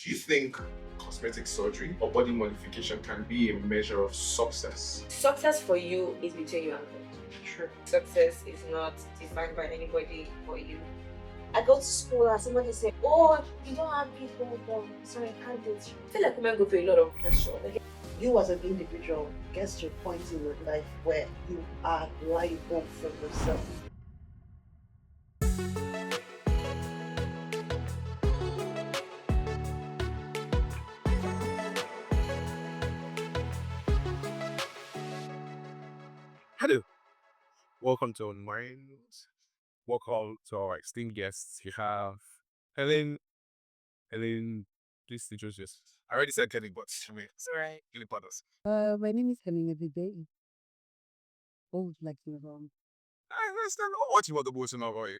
Do you think cosmetic surgery or body modification can be a measure of success? Success for you is between you and God. True. Success is not defined by anybody for you. I go to school and somebody say, "Oh, you don't have people, sorry, I can't date you." I feel like women go through a lot of pressure. Like, you as an individual gets to a point in your life where you are liable for yourself. Hello, welcome to Unwind. Welcome to our esteemed guests. You have Helen. Helen, please introduce yourself. I already said Kelly, but wait, it's alright. give me partners. My name is Helen Everyday. Oh, like you wrong. I understand. What you want the boys to know about you?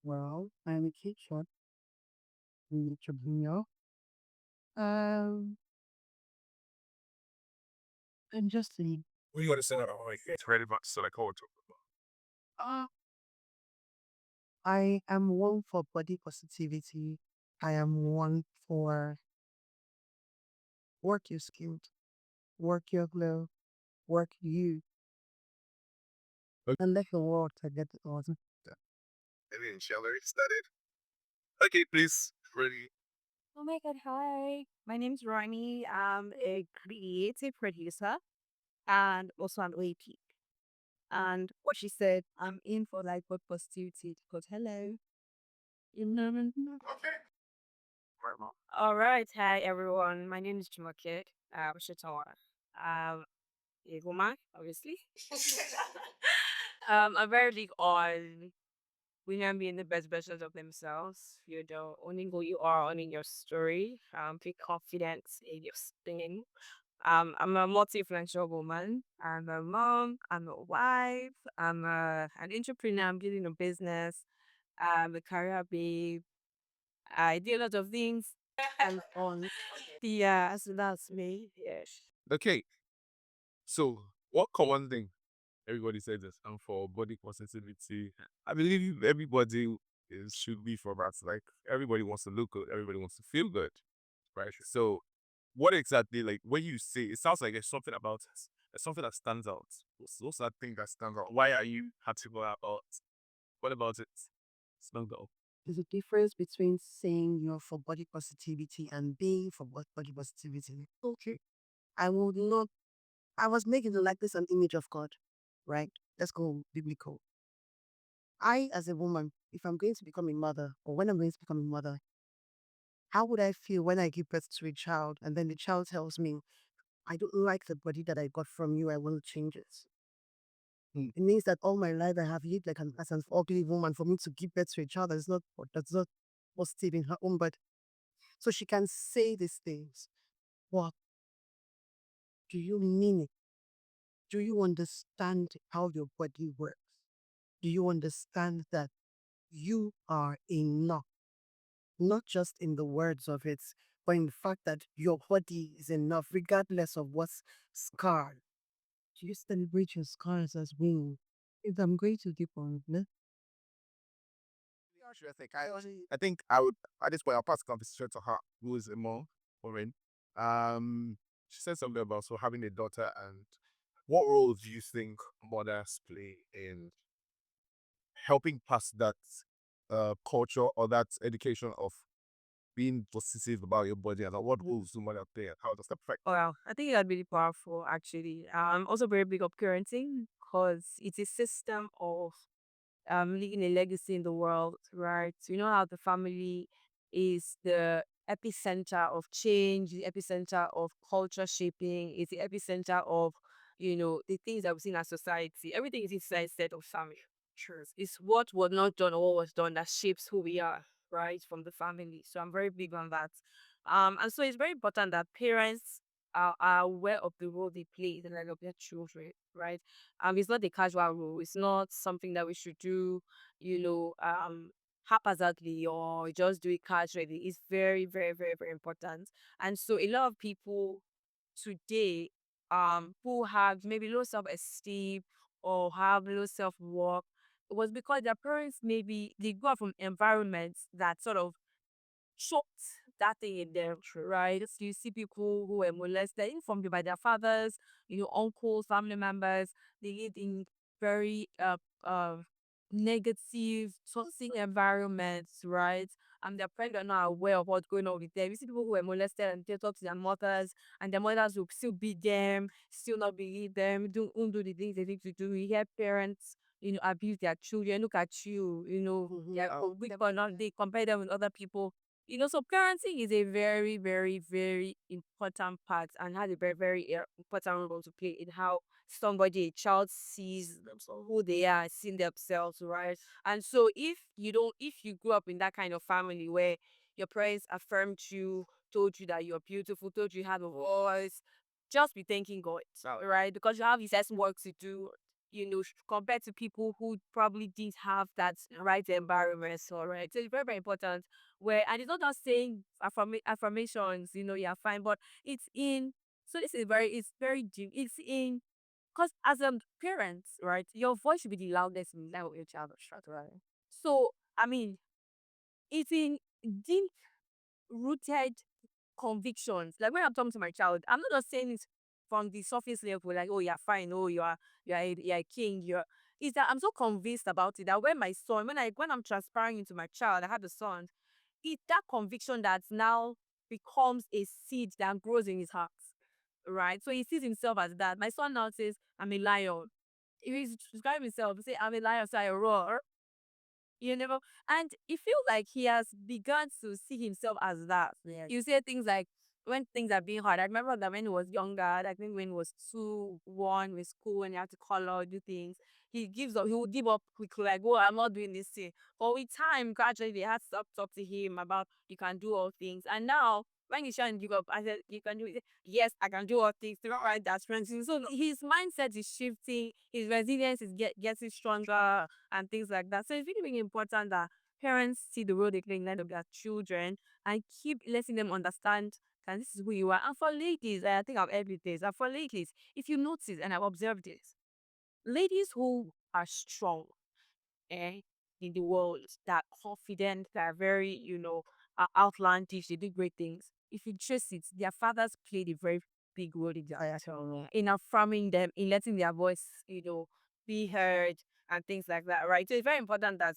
Well, I'm a teacher, I'm a entrepreneur. Um, and just a, What do you want to say about you? It's relevant to like how we talk about. uh, I am one for body positivity. I am one for work your skills, work your glow, work you, Okay. and let your world to get it all. Helen, shall we started? Okay, please. Ready? Oh my god, hi. My name's Ronnie. I'm a creative producer and also an OAP. And what she said, I'm in for like what positivity because hello. You know, Okay. all right, hi everyone. My name is Jumoke. Sharon. A woman, obviously. I'm very big on women being the best versions of themselves. You know, owning who you are, owning your story. Be confident in your singing. I'm a multi-influential woman. I'm a mom. I'm a wife. An entrepreneur. I'm building a business. I'm a career babe. I do a lot of things. And on. Yeah, so that's me. Yes. Okay. So, what common thing everybody says is for body positivity? I believe everybody should be for that. Like everybody wants to look good, everybody wants to feel good, right? So, what exactly like when you say it sounds like there's something about us, there's something that stands out. What's that thing that stands out? Why are you particular about? What about it? Stand out. There's a difference between saying you're for body positivity and being for body positivity. Okay. I would not, I was making the likeness and image of God, right? Let's go biblical. I, as a woman, if I'm going to become a mother or when I'm going to become a mother, how would I feel when I give birth to a child and then the child tells me, I don't like the body that I got from you, I will change it? It means that all my life I have lived like as an ugly woman for me to give birth to a child that's not positive in her own body. So she can say these things. What do you mean it? Do you understand how your body works? Do you understand that you are enough? Not just in the words of it, but in the fact that your body is enough, regardless of what's scarred. Do you celebrate your scars as being? If I'm going to deep on it, Yeah, sure, I think I would at this point I'll pass the conversation to her, who is a mom, Maureen. She said something about so having a daughter and what role do you think mothers play in helping pass that culture or that education of being positive about your body and what roles do mothers play and how does that affect? Well, I think that's really powerful actually. I'm also very big of parenting because it's a system of leaving a legacy in the world, right? So you know how the family is the epicenter of change, the epicenter of culture shaping, it's the epicenter of, the things that we see in our society. Everything is inside set of family. Sure. It's what was not done or what was done that shapes who we are, right? From the family. So I'm very big on that. And so it's very important that parents are aware of the role they play in the life of their children, right? It's not a casual rule. It's not something that we should do, you know, um, haphazardly or just do it casually. It's very, very, very, very important. And so a lot of people today, who have maybe low self-esteem or have low self-worth, it was because their parents maybe they grew up from environments that sort of choked that thing in them, right? So you see people who were molested, informed by their fathers, uncles, family members. They lived in very negative, toxic environments, right? And their parents are not aware of what's going on with them. You see people who were molested and they talk to their mothers, and their mothers will still beat them, still not believe them, won't do the things they need to do. You hear parents, abuse their children. Look at you, they're weak or not. They compare them with other people. So parenting is a very, very, very important part and has a very, very important role to play in how somebody, a child, sees who they are, seeing themselves, right? And so if you grew up in that kind of family where your parents affirmed you, told you that you're beautiful, told you have a voice, just be thanking God, right? Because you have this work to do, compared to people who probably didn't have that right environment. So, right. So it's very, very important. And it's not just saying affirmations, you're fine, but it's in, so it's very deep. It's in, because as a parent, right, your voice should be the loudest in that of your child, right? So, I mean, it's in deep rooted convictions. Like when I'm talking to my child, I'm not just saying it from the surface level, like, oh, you're fine, oh, you're a king, it's that I'm so convinced about it that when my son, when I'm transparent into my child, I have a son, it's that conviction that now becomes a seed that grows in his heart. Right? So he sees himself as that. My son now says, I'm a lion. If he's describing himself, he say, I'm a lion, so I roar. You know, and it feels like he has begun to see himself as that. Yes. You say things like, when things are being hard. I remember that when he was younger, I think when he was 2, 1 with school and he had to color, do things, he gives up, he would give up quickly, like, oh, I'm not doing this thing. But with time, gradually they had to stop talk to him about you can do all things. And now when he's trying to give up, I said, you can do it. Yes, I can do all things. All right, that's friends. So his mindset is shifting, his resilience is getting stronger and things like that. So it's really, really important that parents see the role they play in the life of their children and keep letting them understand that this is who you are. And for ladies, I think I've heard this. And for ladies, if you notice, and I've observed this, ladies who are strong, eh, in the world, that are confident, that are very, outlandish, they do great things. If you trace it, their fathers played a very big role in their in affirming them, in letting their voice, be heard and things like that, right? So it's very important that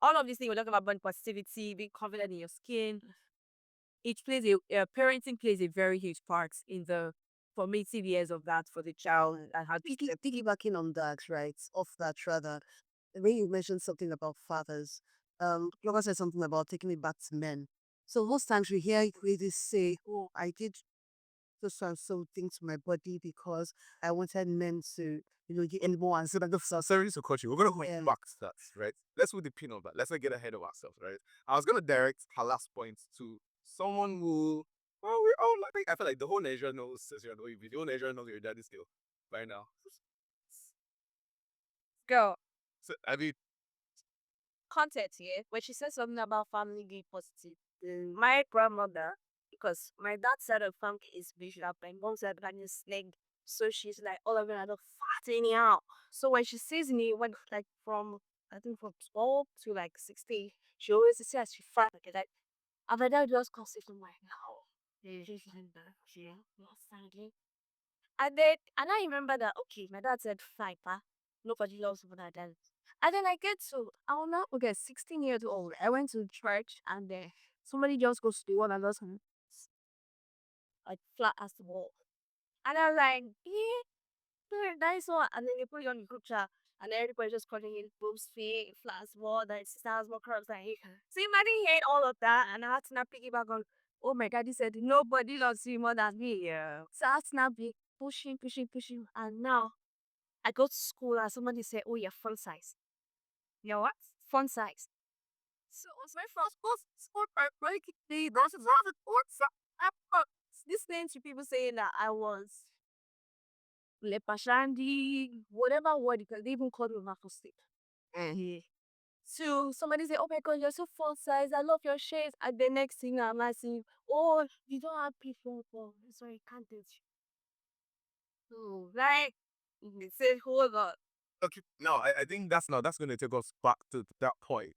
all of these things we're talking about positivity, being confident in your skin, parenting plays a very huge part in the formative years of that for the child and how to Piggybacking on that, right? Off that rather, when you mentioned something about fathers, Glover said something about taking it back to men. So most times we hear ladies say, "Oh, I did just something to my body because I wanted men to, get more and so that So sorry to cut you. We're gonna go yeah. back to that, right? Let's put the pin on that. Let's not get ahead of ourselves, right? I was gonna direct her last point to someone who, well, we're all like, I feel like the whole Nigeria knows since you're the whole Nigeria knows your daddy's still by now. go. So I mean, Content here, where she said something about family being positive. My grandmother, because my dad's side of family is bishop, my mom's side of is snake. So she's like all of them are fat anyhow. So when she sees me, when like from I think from 12 to like 16, she always says she fat like that. And my dad just calls it from like no. And I remember that okay, my dad said fine, pa. Nobody loves what I did. And then I get to I will now okay, 16 years old. I went to church and somebody just goes to the wall and does like flat as the wall. And I was like, yeah, dude, nice one. And then they put it on the group chat and everybody just calling it boobs feet, flat as wall, that sister has more curves than you. So imagine hearing all of that and I had to now piggyback on, oh my god, he said nobody loves you more than me. Yeah. So I had to now be pushing, pushing, pushing. And now I go to school and somebody say, oh, you're font size. You know what? Font size. So it was my first school breaking the versus other courts. Listening to people saying that I was lepashandi, whatever word, because they even called me narcissistic. Yeah. So somebody say, oh my god, you're so font size. I love your shades. And the next thing I'm asking, oh, you don't have people. Sorry, can't do it. So, like, they said, hold on. okay, no, I think that's gonna take us back to that point.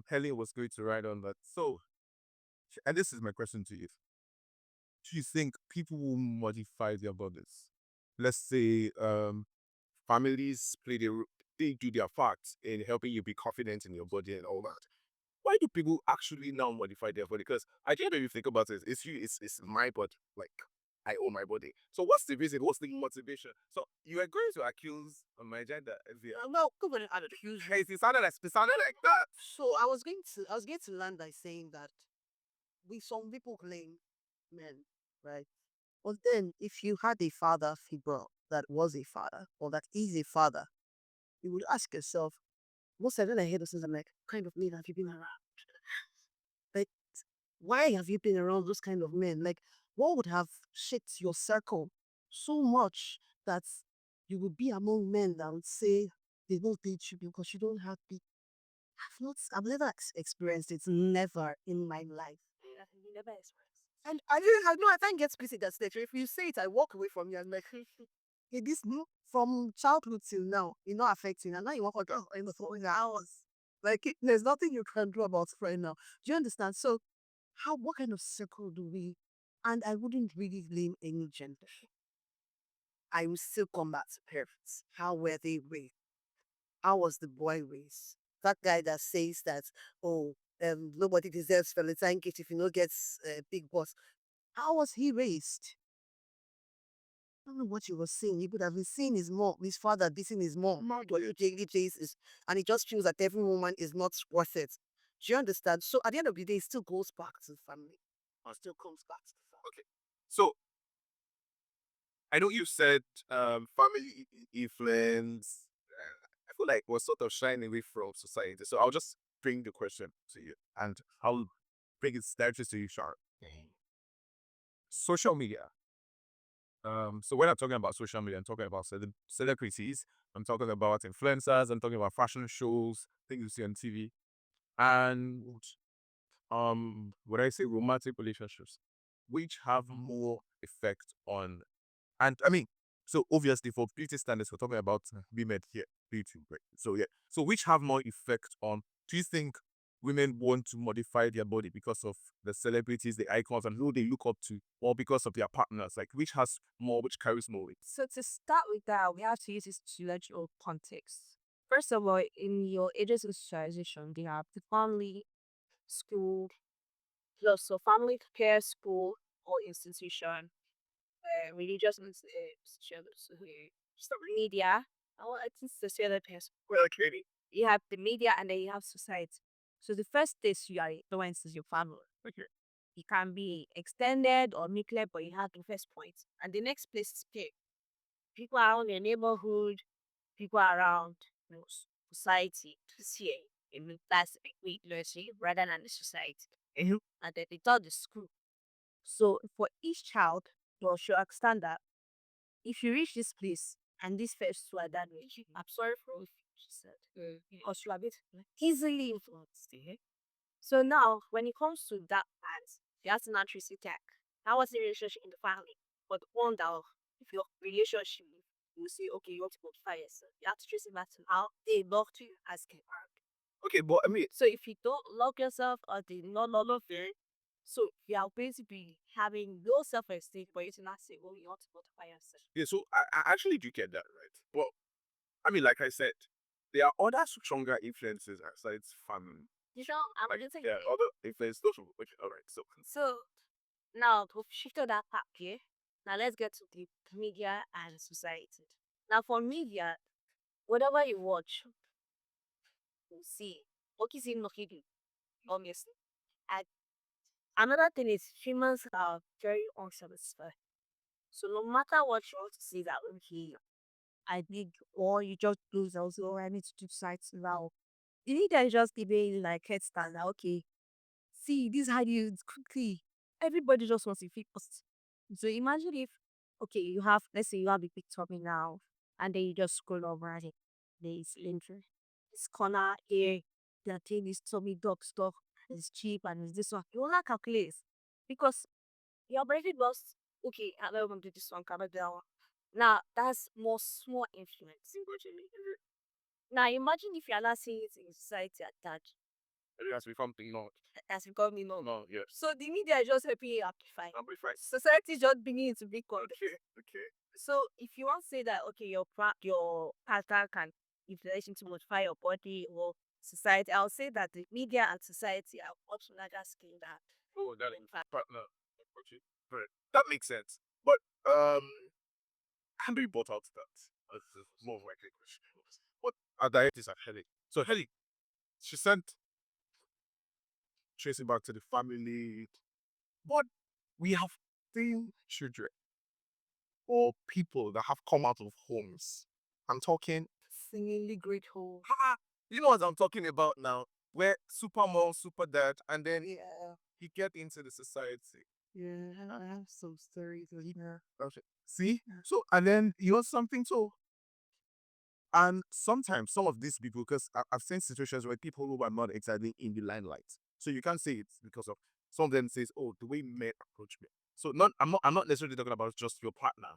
Helen was going to write on that. So And this is my question to you. Do you think people will modify their bodies? Let's say families they do their part in helping you be confident in your body and all that. Why do people actually now modify their body? Because I think if you think about it, it's my body. Like I own my body. So what's the reason? What's the motivation? So you are going to accuse my gender as the I'm not going to accuse you. it sounded like that. So I was going to land by saying that we some people claim men, right? But then if you had a father figure that was a father or that is a father, you would ask yourself, most of the time I hear those things, I'm like, what kind of men have you been around? Like, why have you been around those kind of men? Like, what would have shit your circle so much that you would be among men that would say they don't date you because you don't have the I've never experienced it. Never in my life. Yeah, you never express. And I didn't I know I can't get pissed at that stage. If you say it, I walk away from you. I'm like, hey, this from childhood till now, it's not affecting. And now you walk like, oh, in the following hours. Like there's nothing you can do about it right now. Do you understand? So what kind of circle do we and I wouldn't really blame any gender. I will still come back to parents. How were they raised? How was the boy raised? That guy that says that, oh, nobody deserves Valentine gift if you know gets a big boss. How was he raised? I don't know what you were saying. He could have been seeing his mom, his father beating his mom on a daily basis, and he just feels that every woman is not worth it. Do you understand? So at the end of the day, it still goes back to the family, or still comes back to the family. Okay. So I know you said family influence. I feel like we're sort of shying away from society. So I'll just bring the question to you, and I'll bring it directly to you, Sharon. Social media. So when I'm talking about social media, I'm talking about celebrities. I'm talking about influencers. I'm talking about fashion shows, things you see on TV, and when I say romantic relationships, which have more effect on and I mean, so obviously for beauty standards, we're talking about women here, beauty, right? So yeah, so which have more effect on? Do you think women want to modify their body because of the celebrities, the icons, and who they look up to, or because of their partners? Like which has more, which carries more weight? So to start with that, we have to use this to let you know context. First of all, in your agency socialization, they have the family, school, plus so family care, school, or institution, religious institutions, media, or I think social person. Well, clearly. You have the media and then you have society. So the first stage you are influenced is your family. Okay. It can be extended or nuclear, but you have the first point. And the next place is peer. People around your neighborhood, people around society, here in the class literacy rather than the society. Mhm. And then the third is school. So for each child, you should understand that if you reach this place and this first two are that way, I'm sorry for what she said. Because you are a bit easily influenced. So now, when it comes to that part, you have to not trace it back. That was the relationship in the family. But one that if your relationship, you say, okay, you want to modify yourself. You have to trace it back to how they love you as a parent. Okay, but I mean, So if you don't love yourself or they not love you, so you are going to be having low self-esteem for you to not say, oh, you want to modify yourself. yeah. So I actually do get that, right? But I mean, like I said, there are other stronger influences aside family. You know, I'm Like going to there are other influences. Okay, all right. So now we've shifted that part here. Now let's get to the media and society. Now for media, whatever you watch, you see, what is in Nokidu, obviously. And another thing is humans are very unsatisfied. So no matter what you want to see that okay, I did or you just lose also or I need to do sites now. You need to just give it like head stand that okay, see this how you do it quickly. Everybody just wants to fit us. So imagine if okay, you have let's say you have a picture me now and then you just scroll over it. There's intro. This corner here, the thing is tummy dog stuff is cheap and it's this one. You will not calculate because your brain was okay, I don't want to do this one, can I do that one? Now that's more small influence. Now imagine if you're not seeing it in society at that. It has become the norm. has become the norm. No, yes. So the media is just helping you amplify. Amplify. Society is just beginning to be content. Okay, okay. So if you want to say that okay, your partner can inflation to modify your body or society, I'll say that the media and society are much larger scale than Oh, that in fact. partner. Okay. But that makes sense. But Henry brought out that as more of like a question. What our diet is at Helen. So Helen, she sent tracing back to the family. But we have seen children or people that have come out of homes. I'm talking Seemingly great whole. you know what I'm talking about now? Where super mom, super dad, and then Yeah. he get into the society. Yeah, I have some stories of her. Okay. See? So and then you know something too. And sometimes some of these people, because I've seen situations where people who are not exactly in the limelight. So you can't say it's because of some of them says, oh, the way men approach me. So not I'm not necessarily talking about just your partner.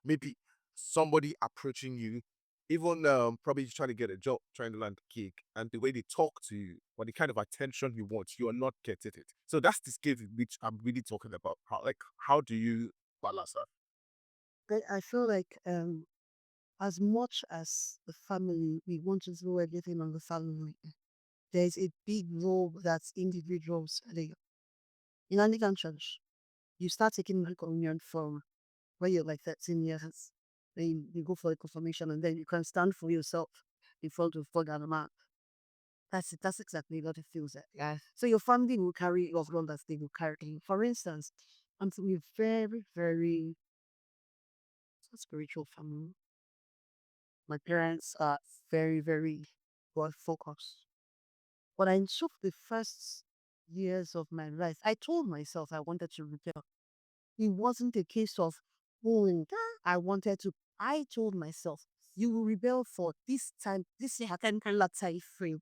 Maybe somebody approaching you, even probably trying to get a job, trying to land a gig, and the way they talk to you, or the kind of attention you want, you are not getting it. So that's the scale in which I'm really talking about. How do you balance that? But I feel like as much as the family, we want to throw everything on the family, there's a big role that individuals play. In Anglican Church, you start taking the communion from when you're like 13 years. Then you go for the confirmation and then you can stand for yourself in front of God and man. That's it. That's exactly what it feels like. Yeah. So your family will carry your role as they will carry you. For instance, I'm from a very, very spiritual family. My parents are very, very God focused. But I took the first years of my life, I told myself I wanted to rebel. It wasn't a case of, oh, I wanted to. I told myself, you will rebel for this time, this particular time frame,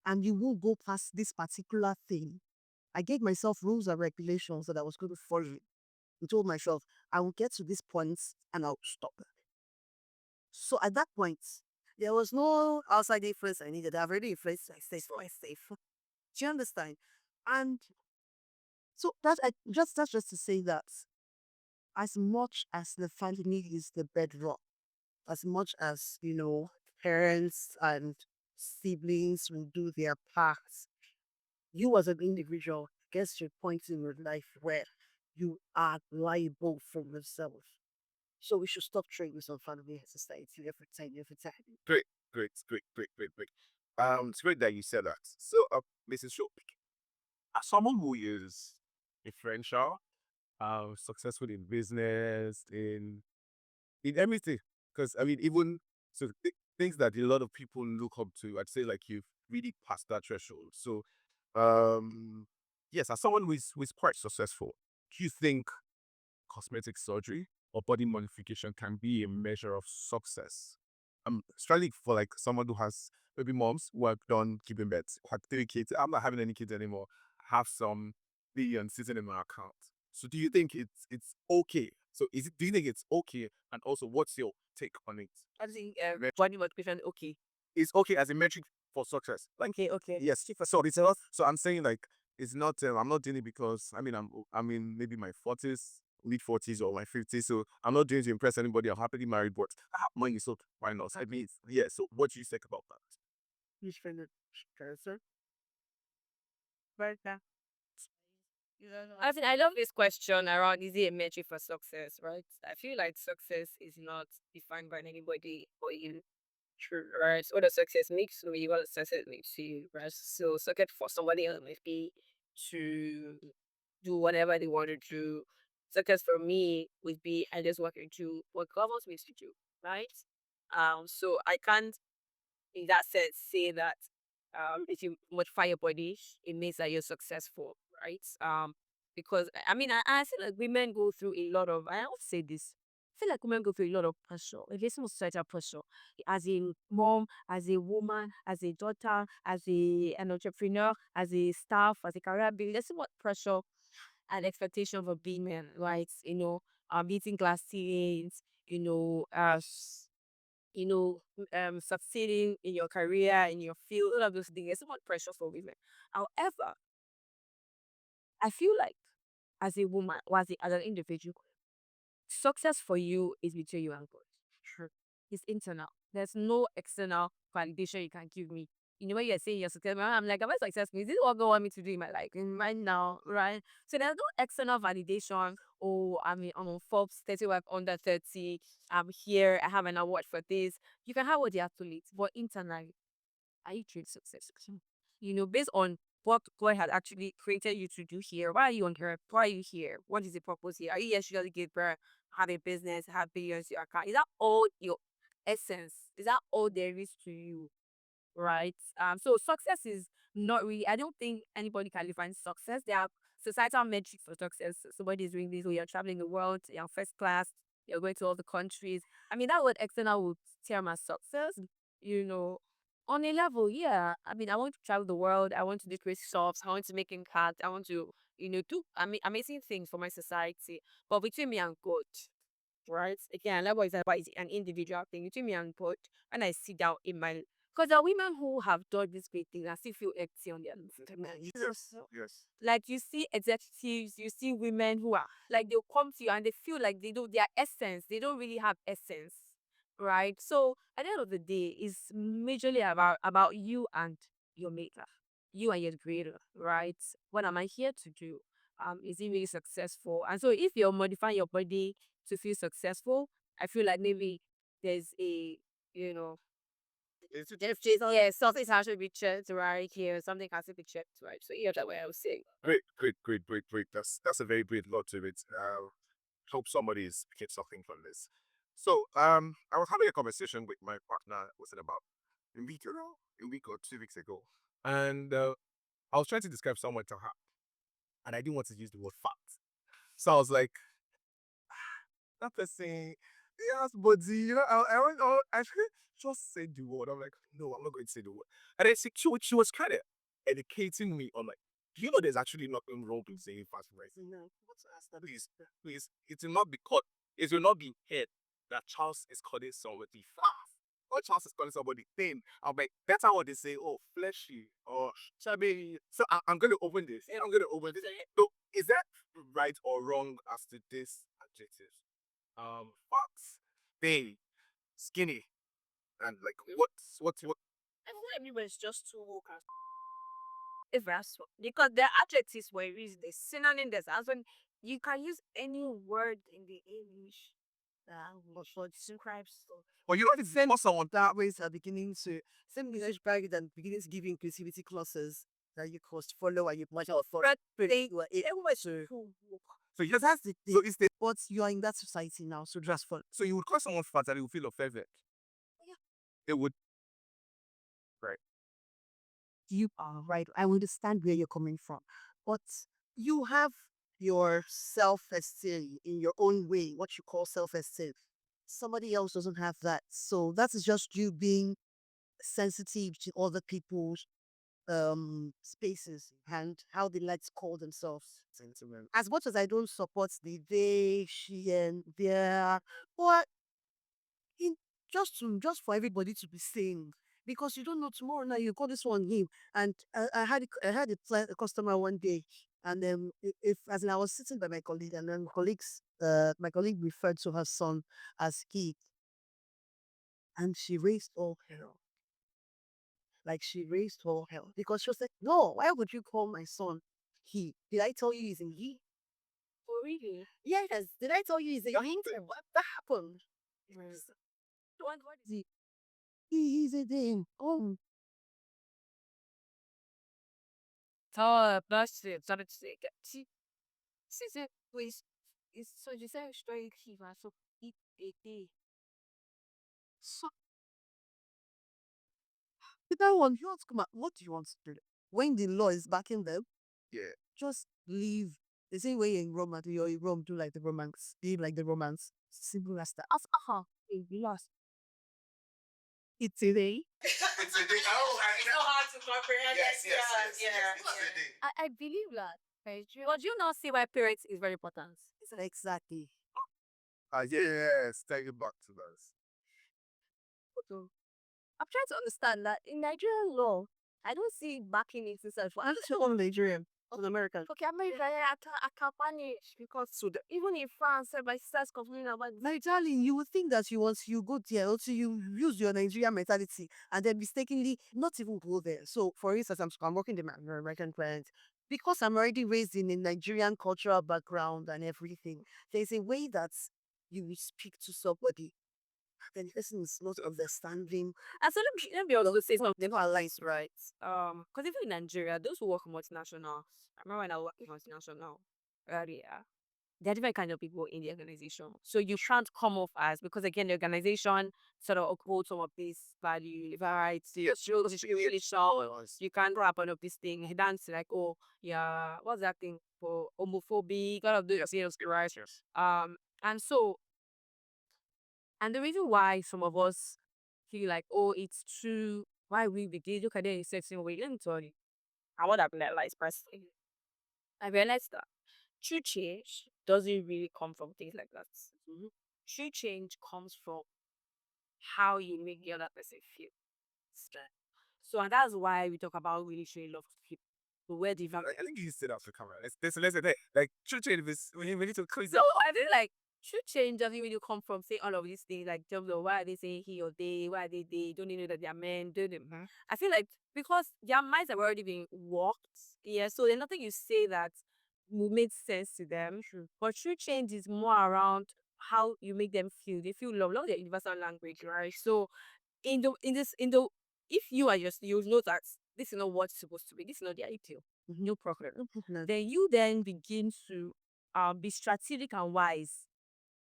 and you will go past this particular thing. I gave myself rules and regulations that I was going to follow. I told myself, I will get to this point and I'll stop. So at that point, there was no outside influence I needed. I've already influenced myself for myself. Do you understand? And so that's just to say that as much as the family is the bedrock, as much as parents and siblings will do their parts, you as an individual gets to a point in your life where you are liable for yourself. So we should stop trading this on family and society every time, every time. Great, great, great, great, great, great. It's great that you said that. So, Mrs. Shope, as someone who is influential, successful in business, in everything, because I mean, even so, things that a lot of people look up to, I'd say like you've really passed that threshold. So, yes, as someone who is quite successful, do you think cosmetic surgery or body modification can be a measure of success? I'm struggling for like someone who has maybe moms who have done giving birth, who had 3 kids. I'm not having any kids anymore. Have some billion sitting in my account. So do you think it's okay? So do you think it's okay? And also what's your take on it? I think body modification okay. It's okay as a metric for success. Like Okay, okay. yes, so it's not. So I'm saying like it's not. I'm not doing it because I'm in maybe my 40s, late 40s or my 50s. So I'm not doing it to impress anybody. I'm happily married, but I have money, so why not? I mean, yeah. So what do you think about that? Which friend cancer? Right now. I think I love this question around is it a metric for success, right? I feel like success is not defined by anybody but you. True. Right. So what does success makes to you, what does success makes to you, right? So success for somebody else might be to do whatever they want to do. Success for me would be I just want to do what government me to do, right? So I can't in that sense say that if you modify your body, it means that you're successful, right? Because I mean I feel like women go through a lot of I always say this. I feel like women go through a lot of pressure, a very small societal pressure, as a mom, as a woman, as a daughter, as an entrepreneur, as a staff, as a career builder. There's so much pressure and expectation for being men, right? Meeting class teens, succeeding in your career, in your field, all of those things. There's so much pressure for women. However, I feel like as a woman or as an individual, success for you is between you and God. Sure. It's internal. There's no external validation you can give me. When you're saying you're successful, I'm like, am I successful? Is this what God want me to do in my life? Right now, right? So there's no external validation. Oh, I'm on Forbes 30 wife under 30. I'm here. I have an award for this. You can have all the accolades, but internally, are you truly successful? Based on what God had actually created you to do here. Why are you on earth? Why are you here? What is the purpose here? Are you here to just give birth, have a business, have billions in your account? Is that all your essence? Is that all there is to you? Right? So success is not really, I don't think anybody can define success. There are societal metrics for success. Somebody is doing this, or you're traveling the world, you're first class, you're going to all the countries. I mean, that word external would term as success, you know. On a level, yeah. I mean, I want to travel the world, I want to do great shops, I want to make impact, I want to, do amazing things for my society. But between me and God, right? Again, that was about an individual thing between me and God. When I sit down in my, because there are women who have done these great things and still feel empty on their Yes. Yes. like you see executives, you see women who are like they'll come to you and they feel like they don't their essence, they don't really have essence. Right. So at the end of the day, it's majorly about you and your maker, you and your creator, right? What am I here to do? Is it really successful? And so if you're modifying your body to feel successful, I feel like maybe there's a you know It's there's just yeah, something has to be checked right here, something has to be checked, right? So yeah, that way I was saying. great, great, great, great, great. That's a very great lot to it. Hope somebody is picking something from this. So, I was having a conversation with my partner. Was it about a week or 2 weeks ago? And I was trying to describe someone to her, and I didn't want to use the word fat. So I was like, that person, yes, but I just said the word. I'm like, no, I'm not going to say the word. And then she was kind of educating me on like, do you know there's actually nothing wrong with saying fast rice? No, what's that? Please, please, it will not be caught. It will not be heard that Charles is calling somebody fast. Or Charles is calling somebody thin. I'm like, that's how they say, oh, fleshy or chubby. So I'm going to open this. And I'm going to open this. So is that right or wrong as to this adjective? Fox, thin, skinny, and like what? I feel like everybody's just too woke as if that's because the adjectives were used, the synonym there's as when you can use any word in the English for describe stuff. But you know, it's Same someone that ways are beginning to same English barrier than beginning to give you inclusivity clauses that you cost follow and you much out for But you are everybody's so too woke. so yes, that's the thing. So it's the but you are in that society now, so just for so you would call someone fat and you would feel offended. Yeah. It would, right? you are right. I understand where you're coming from, but you have your self-esteem in your own way, what you call self-esteem. Somebody else doesn't have that. So that is just you being sensitive to other people's spaces and how they like to call themselves. Sentiment. As much as I don't support the they, she, and their, but in just for everybody to be saying, because you don't know tomorrow now you call this one him. And I had a customer one day, and then if as in I was sitting by my colleague, and then my colleague referred to her son as he, and she raised all hell. Like she raised all hell because she was like, no, why would you call my son he? Did I tell you he's in he? Oh really? Yes. Did I tell you he's a he? What that happened? Yes. What is it? He's a thing. Oh, That's it. Started to say that. She said, please. It's so you say straight Kiva, so eat a day. so that one, you want to come out. What do you want to do? When the law is backing them, Yeah. just leave. The same way in Rome, you're in Rome, do like the romance. Live like the romance. Simple as that. As lost. It's a day. It's a thing. Oh, It's so hard to comprehend. It's a thing. I believe that. Very true. But you not see why parents is very important. Exactly. Yes, take it back to those. So I'm trying to understand that in Nigerian law, I don't see backing it itself. I'm still on Nigerian. Of American. Okay, America, yeah, I can manage because even in France, my sister's complaining about this. My darling, you would think that once you go there, also you use your Nigerian mentality and then mistakenly not even go there. So, for instance, I'm working with my American client because I'm already raised in a Nigerian cultural background and everything. There's a way that you will speak to somebody, then the person is not understanding. And so let me also say some of them are lies, right? Because even in Nigeria, those who work in multinationals, I remember when I worked in multinational earlier, there are different kind of people in the organization. So you can't come off as because again the organization sort of upholds some of these value, variety, really sure you can't wrap up this thing, dance like, oh yeah, what's that thing for homophobic, all of those things, right? And so and the reason why some of us feel like, oh, it's true, why we begin look at it in a certain way, let me tell you, I want to realize personally. I realized that true change doesn't really come from things like that. True change comes from how you make the other person feel. Straight. So, and that's why we talk about really showing love to people. So where the I think you sit off the camera. Let's say that. Like, true change is when you need to close so I feel like true change doesn't really come from saying all of these things like terms of why are they saying he or they, why are they don't you know that they're men, do them. I feel like because their minds have already been walked, yeah, so there's nothing you say that will make sense to them. True. But true change is more around how you make them feel. They feel love, love their universal language, right? So in the if you are just you know that this is not what's supposed to be, this is not the ideal, no problem. No problem. Then you then begin to be strategic and wise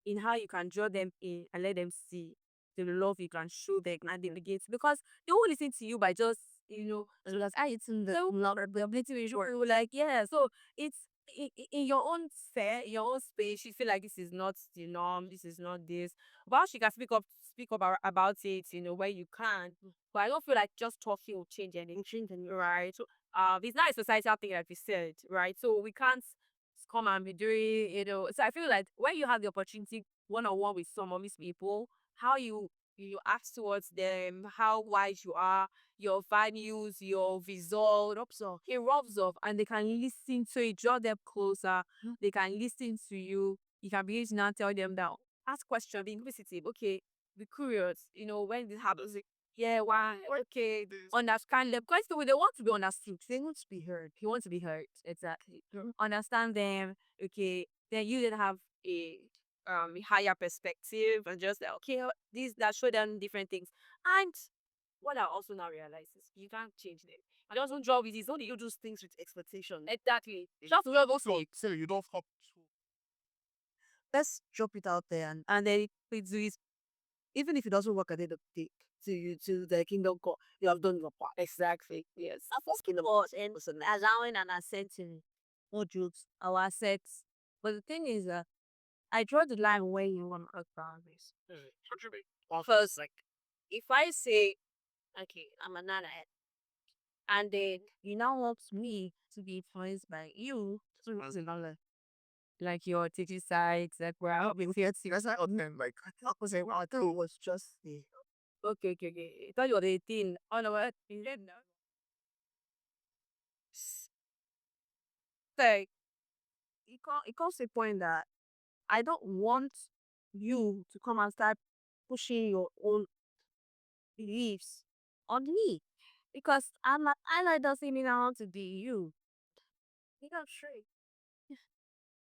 in how you can draw them in and let them see the love you can show them and delegate because they won't listen to you by just just it's in the ability to show like yeah. So it's in your own set, your own space. You feel like this is not the norm, this is not this. But she can speak up about it, where you can. But I don't feel like just talking will change anything, right? So it's not a societal thing like we said, right? So we can't come and be doing, So I feel like when you have the opportunity one on one with some of these people, how you act towards them, how wise you are, your values, your result, it rubs off, and they can listen to it, draw them closer. They can listen to you. You can begin to now tell them that ask questions, be inquisitive. Okay, be curious. When this happens, yeah, why? Okay, understand them. Because they want to be understood. They want to be heard. You want to be heard. Exactly. Understand them. Okay. Then you then have a higher perspective and just like, okay, this that show them different things. And what I also now realize is you can't change them. And also draw with this, only you do things with expectation. Exactly. Just we also so you don't hop to Let's drop it out there and then please do it. even if it doesn't work at the end of the day, to the kingdom come, you have done your part. Exactly. Yes. First kingdom And person. allowing and accepting modules, our assets. But the thing is that I draw the line where you want to cut boundaries. Because like if I say, okay, I'm an adult, and then you now want me to be influenced by you to reason like your teaching sites, like where I'll be here to Because I on them, like, I thought was well, I thought it was just the okay. I thought you were 18. Oh no, what? You didn't know. So it comes to a point that I don't want you to come and start pushing your own beliefs on me. Because I'm not I doesn't mean I want to be you. You got straight.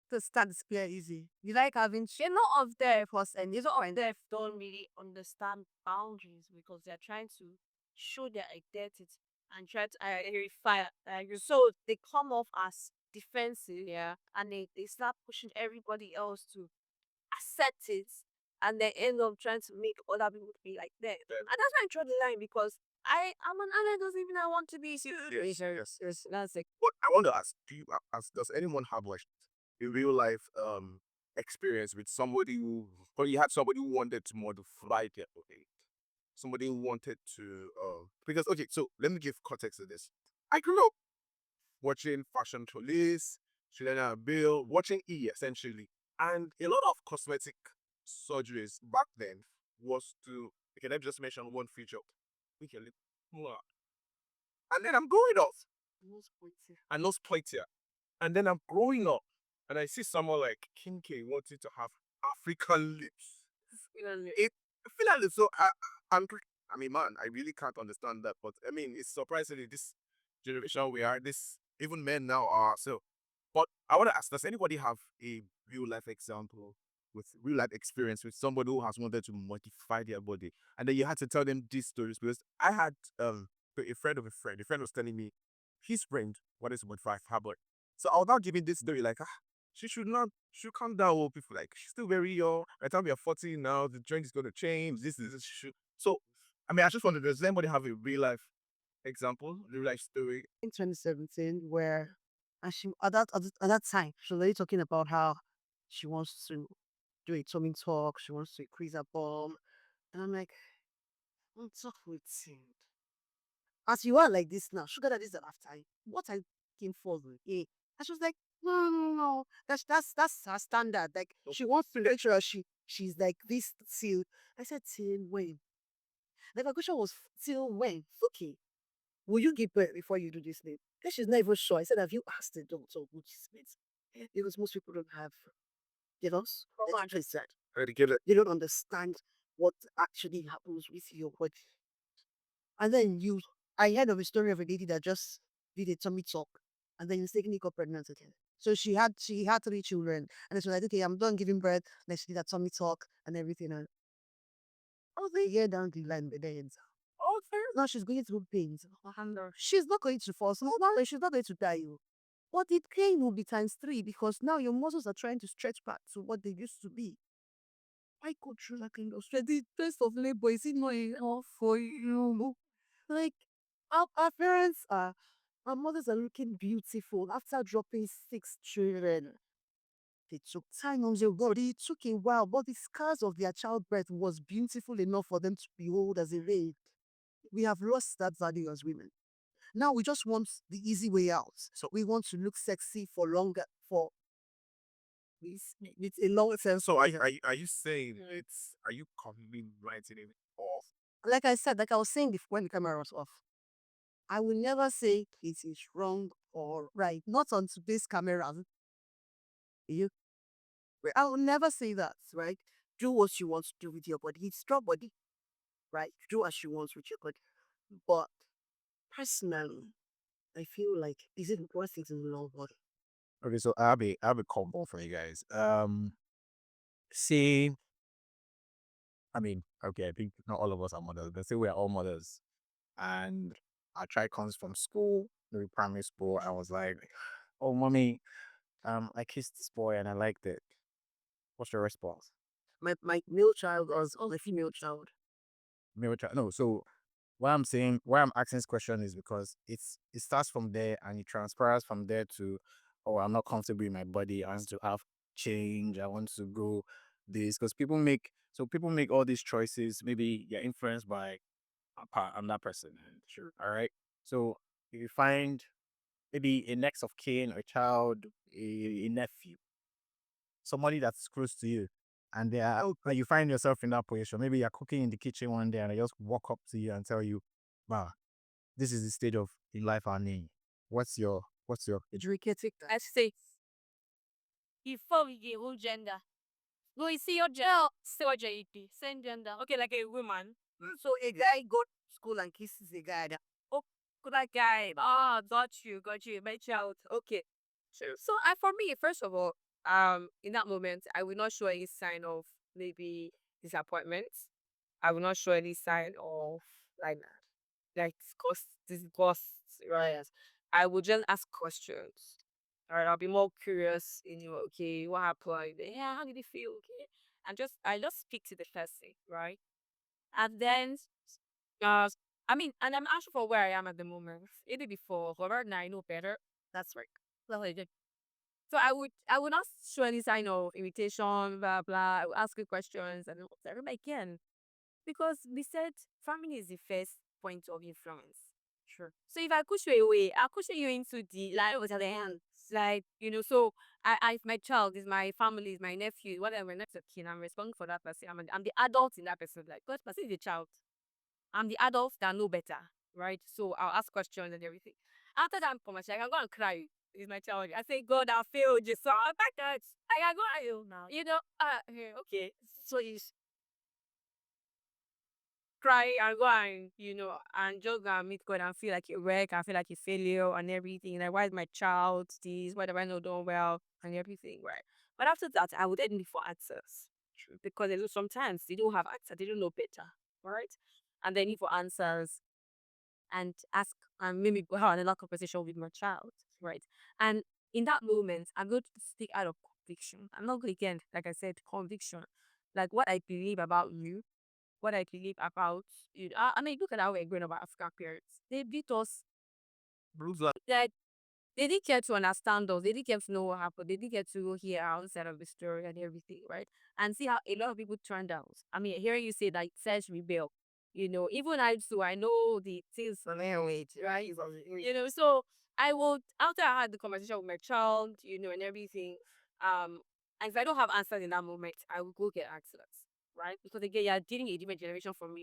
to start is clear easy. You like having A lot of them and a lot of them don't really understand boundaries because they're trying to show their identity and try to verify. So they come off as defensive, yeah, and they start pushing everybody else to accept it, and they end up trying to make other people be like them. And that's why I draw the line because I'm an adult doesn't mean I want to be serious. Yes. That's like But I want to ask, does anyone have like a real life experience with somebody or you had somebody who wanted to modify their body? Somebody who wanted to because okay, so let me give context to this. I grew up watching Fashion Police, Shelena Bill, watching E essentially. And a lot of cosmetic surgeries back then was to Okay, let me just mention one feature. We can live. And then I'm growing up. And no spoiled here. And then I'm growing up. And I see someone like Kim K wanting to have African lips. It Finland. So I mean, man, I really can't understand that. But I mean, it's surprisingly this generation we are. This even men now are. So, but I want to ask: does anybody have a real life example with real life experience with somebody who has wanted to modify their body, and then you had to tell them these stories? Because I had a friend of a friend. A friend was telling me his friend wanted to modify her body. So I was now giving this story like, she should not, she should calm down. Oh, people like she's still very young. By the time we are 40 now, the trend is going to change. This is so. I mean, I just wondered, does anybody have a real life example, real life story? In 2017, where and she at that time she was already talking about how she wants to do a tummy talk, she wants to increase her bum, and I'm like, I'm talk with him. As you are like this now, sugar daddy is the lifetime. What I came for, eh? And she was like, no, no, no, no. That's her standard. Like she wants to make sure she's like this till. I said till when? The question was till when? Okay. Will you give birth before you do this thing? Then she's not even sure. I said, have you asked the doctor which is it? Because most people don't have divorce. They said they don't understand what actually happens with your body. And then I heard of a story of a lady that just did a tummy talk and then mistakenly got pregnant again. So she had 3 children and then she was like, okay, I'm done giving birth. Then she did that tummy talk and everything. And I was a year down the line, but then now she's going through pains. She's not going to fall. So she's not going to die. Oh. But the pain will be times 3 because now your muscles are trying to stretch back to what they used to be. Why go through that kind of stress? The stress of labor, is it not enough for you? Like, our parents our mothers are looking beautiful after dropping 6 children. They took time on their body. It took a while, but the scars of their childbirth was beautiful enough for them to behold as a rape. We have lost that value as women. Now we just want the easy way out. So we want to look sexy for longer, for it's a long term. So are you saying it's, are you completely writing it off? Like I said, like I was saying before when the camera was off, I will never say it is wrong or right. Not on today's camera. You, I will never say that, right? Do what you want to do with your body. It's your body, right? Do what you want with your body. But personally, I feel like is it worth it in the long run? Okay, so I have a combo for you guys. See, I mean, okay, I think not all of us are mothers, but say we are all mothers. And I tried comes from school, maybe primary school. I was like, "Oh, mommy, I kissed this boy and I liked it." What's your response? My male child was a female child. Male child. No, so why I'm saying, why I'm asking this question is because it starts from there and it transpires from there to, oh, I'm not comfortable in my body. I want to have change. I want to go this, because people make all these choices. Maybe you're influenced by I'm that person. Sure. All right. So if you find maybe a next of kin, a child, a nephew, somebody that's close to you, and and you find yourself in that position. Maybe you're cooking in the kitchen one day and I just walk up to you and tell you, "Wow, this is the stage of in life I'm in. What's your Educated. I say, before we get whole gender. No, you see your gender, still gender, same gender. Okay, like a woman. So a guy go to school and kisses a guy. Oh, good that guy. Ah, got you, my child. Okay. Sure. So I for me, first of all, in that moment, I will not show any sign of maybe disappointment. I will not show any sign of like disgust, right? I will just ask questions. All right, I'll be more curious in you. Okay, what happened? Yeah, how did you feel? Okay, and I just speak to the person, right? And then, uh, I mean, and I'm actually for where I am at the moment. Either before, or right now I know better. That's right. Well, I did. So I would not show any sign of irritation, blah blah. I would ask you questions and whatever I can, because we said family is the first point of influence. Sure. So if I push you away, I'll push you into the like over the hand. Like, so if my child is my family, is my nephew, whatever, next of kin, I'm responsible for that person. I'm the adult in that person's life. Because person is a child. I'm the adult that know better, right? So I'll ask questions and everything. After that conversation, I can go and cry. Is my child. I say, God, I failed you. So I'm back that I can go and you now. Okay. So it's cry and go and and just go and meet God and feel like a wreck and feel like a failure and everything. Like, why is my child this? Why do I not done well and everything, right? But after that, I would then look for answers. True. Because sometimes they don't have answers, they don't know better, right? And they need for answers and ask and maybe go have another conversation with my child, right? And in that moment, I'm going to speak out of conviction. I'm not going again, like I said, conviction, like what I believe about you, what I believe about you. I mean, look at how we're growing up, our African parents. They beat us. Bruce, like, That they didn't care to understand us. They didn't care to know what happened. They didn't get to hear our own side of the story and everything, right? And see how a lot of people turned out. I mean, hearing you say that it says rebel, even I too, I know the things from language, right? So I would, after I had the conversation with my child, and everything, and if I don't have answers in that moment, I will go get answers. Right? Because again, you're dealing a different generation from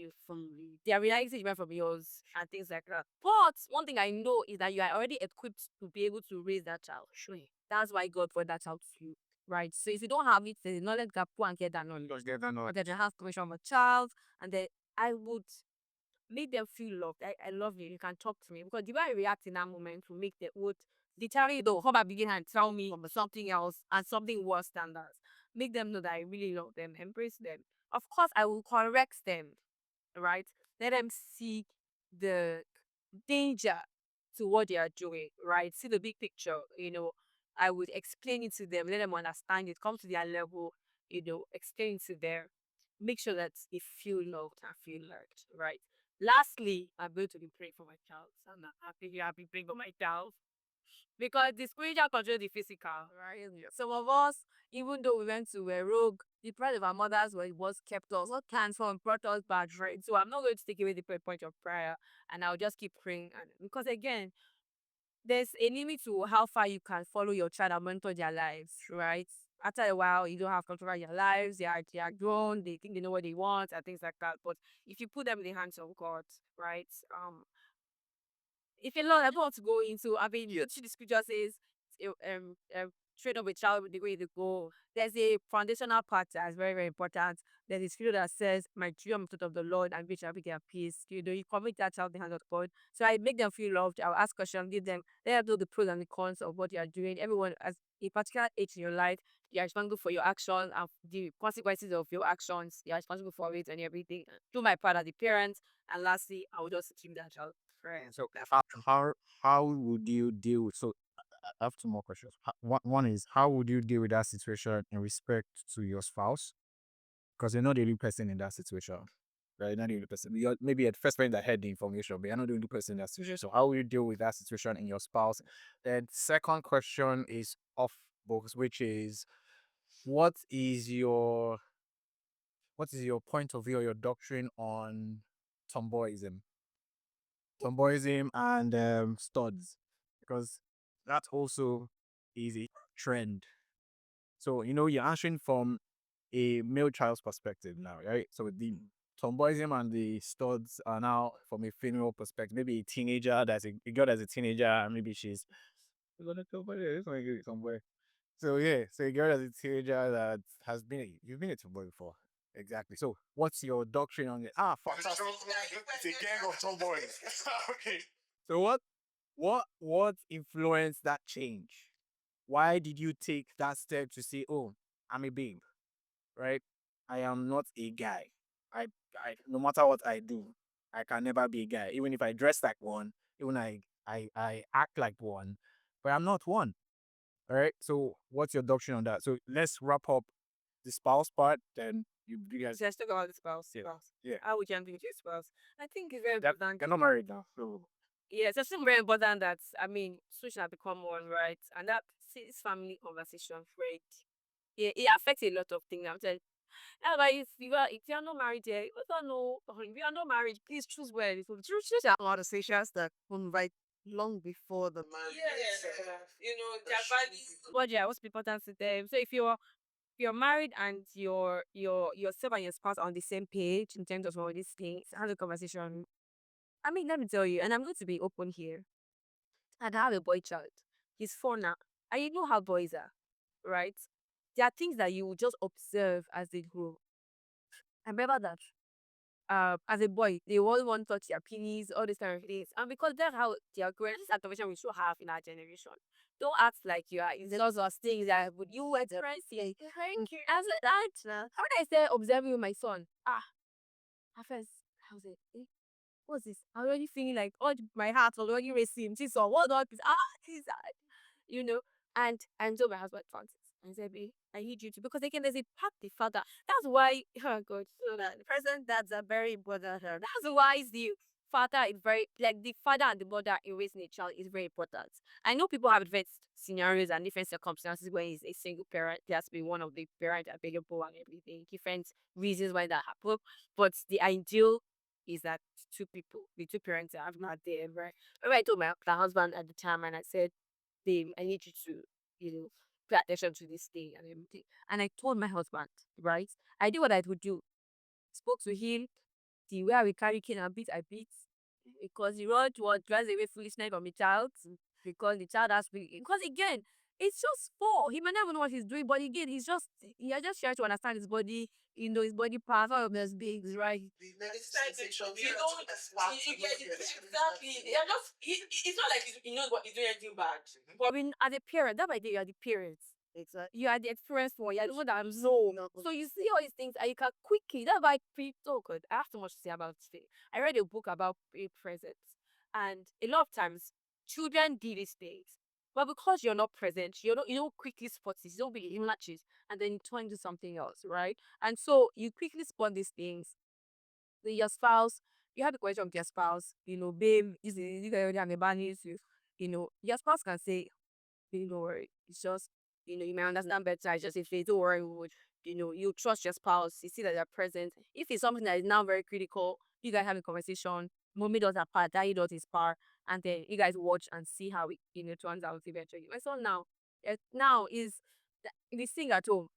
their reality is different from yours and things like that. But one thing I know is that you are already equipped to be able to raise that child. Sure. That's why God brought that child to you. Right. So if you don't have it, there's a knowledge gap, go and get that knowledge. just get that Or knowledge. that you have permission of a child. And then I would make them feel loved. I love you. You can talk to me. Because the way I react in that moment will make them would literally though come back begin and tell me something else and something worse than that. Make them know that I really love them, embrace them. Of course, I will correct them, right? Let them see the danger to what they are doing, right? See the big picture, I would explain it to them, let them understand it, come to their level, explain it to them, make sure that they feel loved and feel loved, right? Lastly, I'm going to be praying for my child. So I'm not happy, I'll be praying for my child. Because the spiritual control the physical, right? Yeah. Some of us, even though we went to a rogue, the pride of our mothers was kept us, all transformed, brought us back, right? So I'm not going to take away the point of prayer and I'll just keep praying. And because again, there's a limit to how far you can follow your child and mentor their lives, right? After a while, you don't have control over their lives, they are grown, they think they know what they want and things like that. But if you put them in the hands of God, right? If a lot I don't want to go into, I mean, the scripture says, train up a child with the way to go. There's a foundational part that's very, very important. There's a scripture that says, my children are taught of the Lord and which shall be their peace. You commit that child in the hands of God. So I make them feel loved. I'll ask questions, give them, let them know the pros and the cons of what you are doing. Everyone, as a particular age in your life, you are responsible for your actions and the consequences of your actions. You are responsible for it and everything. Do my part as the parent. And lastly, I will just keep that child. Right. so how would you deal with I have two more questions. One is how would you deal with that situation in respect to your spouse? Because you're not the only person in that situation. Right? You're not the only person. You're maybe at first person that had the information, but you're not the only person in that situation. So how will you deal with that situation in your spouse? Then second question is off books, which is what is your point of view or your doctrine on tomboyism? Tomboyism and studs. Because that also is a trend. So you're answering from a male child's perspective now, right? So the tomboyism and the studs are now from a female perspective. Maybe a teenager that's a girl that's a teenager, and maybe she's we're gonna tomboy. This one get tomboy. So yeah, so a girl that's a teenager that has been you've been a tomboy before. Exactly. So what's your doctrine on it? Fuck. It's a gang of tomboys. Okay. So what influenced that change? Why did you take that step to say, "Oh, I'm a babe"? Right? I am not a guy. I no matter what I do, I can never be a guy. Even if I dress like one, even I act like one, but I'm not one. All right. So what's your doctrine on that? So let's wrap up the spouse part. Then you guys. Let's talk about the spouse. Yeah. Spouse. Yeah. How would you handle your spouse? I think it's very That important. you're not married now. So Yeah, it's also very important that I mean, switch have become one, right? And that this family conversation, right? Yeah, it affects a lot of things. I'm telling. Yeah, but if you're not married yet, you don't know. If you are not married, please choose well. So choose your conversations that come right. long before the man. Their values. But yeah, what's important to them? So if you're married and yourself and your spouse are on the same page in terms of all these things, have a conversation. I mean, let me tell you, and I'm going to be open here. And I have a boy child. He's 4 now. And you know how boys are, right? There are things that you will just observe as they grow. I remember that as a boy, they all want to touch their penis, all these kind of things. And because that's how they are growing, this activation we should have in our generation. Don't act like you are. It's lots of things that would you were to see. Thank you. As a that, how would I say observing with my son? At first, I was like, what's this? I'm already feeling like my heart was already racing. This or what up is this you know. And so my husband found it and said, "Babe, I need you to," because again there's a part the father. That's why oh god, so that the present dads are very important. That's why the father is very like the father and the mother in raising a child is very important. I know people have different scenarios and different circumstances when it's a single parent. There has to be one of the parent available and everything. Different reasons why that happen. But the ideal is that two people, the two parents are not there, right? Remember I told my husband at the time and I said, babe, I need you to, pay attention to this thing and everything. And I told my husband, right? I did what I would do. Spoke to him, the way I will carry cane and beat, I beat. Because the rod what drives away foolishness from the child. Because the child has to be, because again, it's just 4. He might not even know what he's doing, but again, he are just trying to understand his body, his body parts, all of those things, right? It's like you don't you get it exactly. You're just it's not like he knows what he's doing anything bad. But I mean, as a parent, that by day you are the parents. Exactly. You are the experienced one. You are the one that absorb. So you see all these things and you can quickly. That's why oh good. I have so much to say about it. I read a book about presence. And a lot of times children do these things. But because you're not present, you don't quickly spot this. You don't be in latches and then you turn into something else, right? And so you quickly spot these things. Your spouse, you have the question of your spouse, babe, this is you already have a bad news. Your spouse can say, don't worry. It's just, you may understand better. It's just if they don't worry, you trust your spouse. You see that they're present. If it's something that is now very critical, you guys have a conversation. Mommy does her part, daddy does his part, and then you guys watch and see how it turns out eventually. My son now is the thing at home.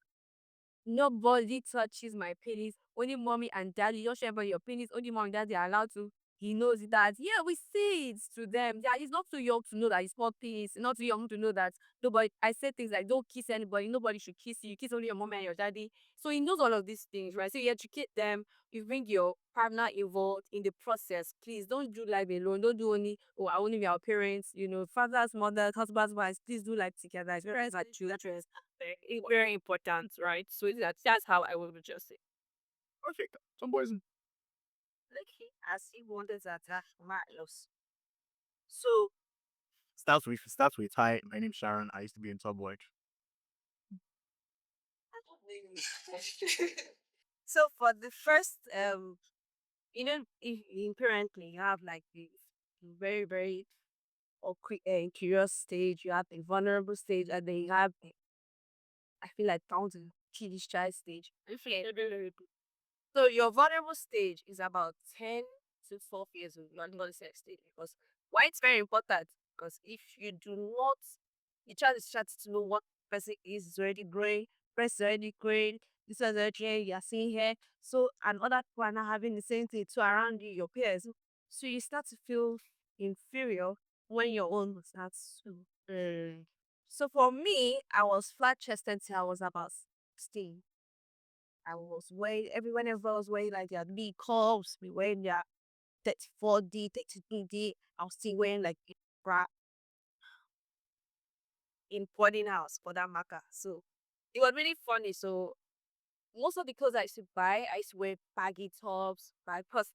Nobody touches my penis. Only mommy and daddy. Don't share about your penis. Only mom and daddy are allowed to. He knows that. Yeah, we say it to them. Yeah, he's not too young to know that it's not penis. Not too young to know that nobody. I say things like, "Don't kiss anybody. Nobody should kiss you. You kiss only your mom and your daddy." So he knows all of these things, right? So you educate them. You bring your partner involved in the process. Please don't do life alone. Don't do only I only be our parents. Fathers, mothers, husbands, wives. Please do life together. It's very children very important, right? So that's how I would just say. Perfect. Some boys. Like he as he wanted that Marlos. So Starts with hi. My name's Sharon. I used to be in Subword. so for the first in parentally you have like the very very or curious stage, you have the vulnerable stage, and then you have the I feel like down to teenage child stage. So your vulnerable stage is about 10 to 12 years old. You're not the sex stage because why it's very important because if you do not, you try to start to know what person is already growing, person is already growing, this is already you're seeing here. So and other people are not having the same thing to around you, your peers. So you start to feel inferior when your own starts to. So for me, I was flat chested till I was about 16. I was wearing everyone else was wearing like their big cups, be wearing their 34D, 32D. I was still wearing like a bra in boarding house for that matter. So it was really funny. So most of the clothes I used to buy, I used to wear baggy tops, but because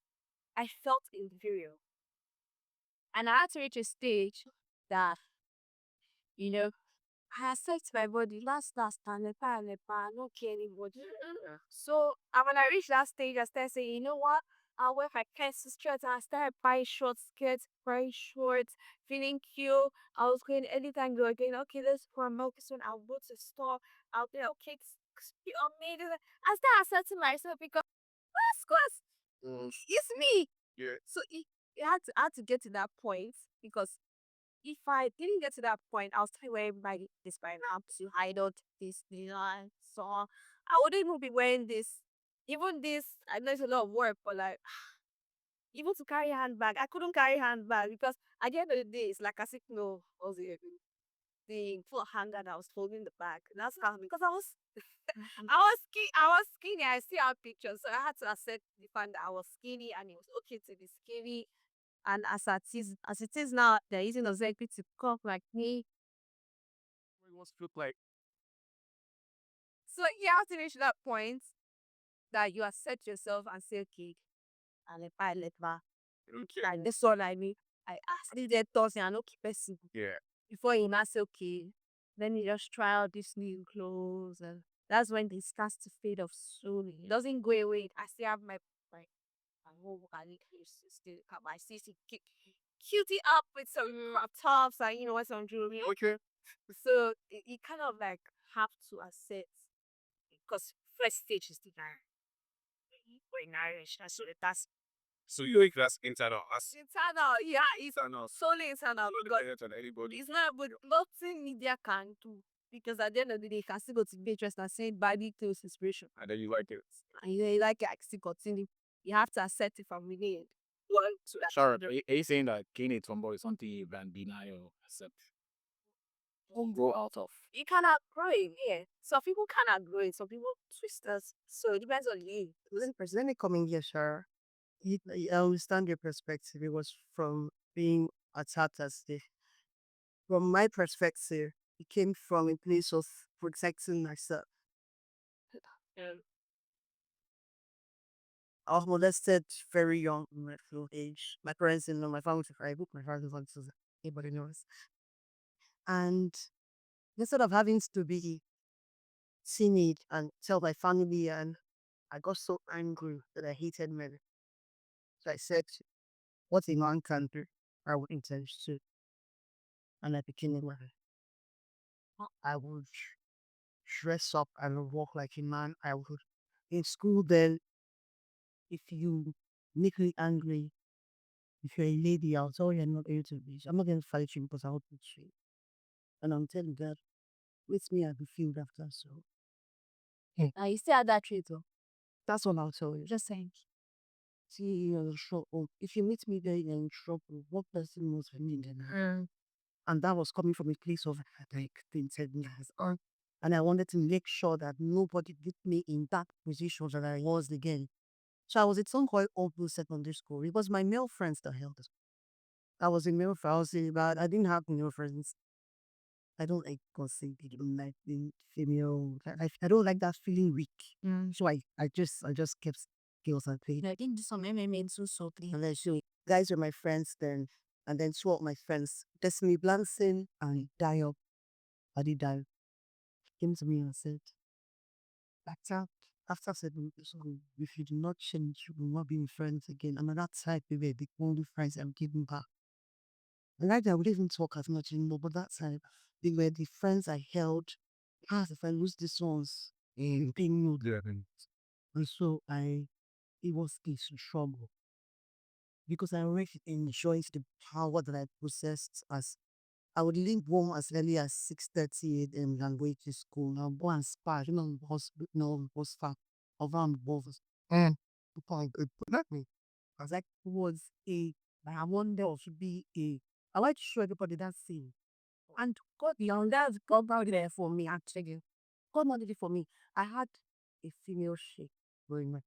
I felt inferior. And I had to reach a stage that, you know, I accept my body. Last, and I don't care anybody. So, and when I reached that stage, I started saying, you know what? I'll wear my pencil skirts and I started buying short skirts, very short, feeling cute. I was going anytime go again, okay, let's go and milk soon. I'll go to the store. I'll be like, okay, excuse me. I started accepting myself because, class, it's me. Yeah. So it had to get to that point because if I didn't get to that point, I'll still wearing baggy this by now to hide out this design. So I wouldn't even be wearing this. Even this, I know it's a lot of work, but like even to carry a handbag, I couldn't carry a handbag because at the end of the day, it's like a signal was the full hanger that was holding the bag. That's how because I was skinny. I still have pictures, so I had to accept the fact that I was skinny and it was okay to be skinny. And as it is now, they're using Ozempic to cook like me. It must look like So you have to reach that point that you accept yourself and say, okay, and if I let her, okay. like this one I mean, I ask this dead person and okay person Yeah. before you not say okay. Then you just try out these new clothes and that's when it starts to fade off slowly. It doesn't go away. I still have my whole body still got my CC cutie up with some crop tops and you know what some jewelry. Okay. So it kind of like have to accept because first stage is the when Irish. So that's So you think that's internal as internal. Yeah, it's internal. solely internal Not because dependent on anybody. it's not but nothing media can do. Because at the end of the day, you can still go to Pinterest and say body clothes inspiration. And then you like it. And you like it, I still continue. You have to accept it from within. One to that. Sharon, are you saying that gaining a tomboy is something you can deny or accept? Or grow out of? You cannot grow it, yeah. Some people cannot grow it, some people twist us. So it depends on you. Let me come in here, Shara. I understand your perspective. It was from being attacked as the from my perspective, it came from a place of protecting myself. Um, I was molested very young in my full age. My parents didn't know, my family was very book, my father was so anybody knows. And instead of having to be timid and tell my family, and I got so angry that I hated men. So I said, what a man can do, I would intend to. And I became a man. I would dress up and walk like a man. I would in school then, if you make me angry, if you're a lady, I'll tell you I'm not able to be. I'm not going to fight you because I'll beat you. And I'm telling God, with me, I'll be filled after. So you still have that trait though. that's what I'll tell you. Just saying. See, you're in trouble. If you meet me there, you're in trouble. What person knows for me then? And that was coming from a place of like the intelligence. And I wanted to make sure that nobody put me in that position that I was again. So I was at some quite open secondary school. It was my male friends that held us. I was a male friend. I was but I didn't have male friends. I don't like gossip. I don't like being female. I don't like that feeling weak. So I just kept girls and played. I didn't do some MMA too salty. And then so guys were my friends then. And then two of my friends, Destiny Blanson and Dio, Adi Dio, came to me and said, after I said, "So if you do not change, you will not be friends again." And at that time, we were the only friends I'm giving back. And right now, we didn't even talk as much anymore, but that time, they were the friends I held. As if I lose these ones, being nude. Yeah. And so it was a struggle because I already enjoyed the power that I possessed as I would leave home as early as 6:30 a.m. and go to school. I'll go and spar, hospital, was far around both. And people like me. I was like, it was I wonder if should be I like to show everybody that scene. And God, beyond that, God out there for me, actually. God not did it for me. I had a female shape growing up.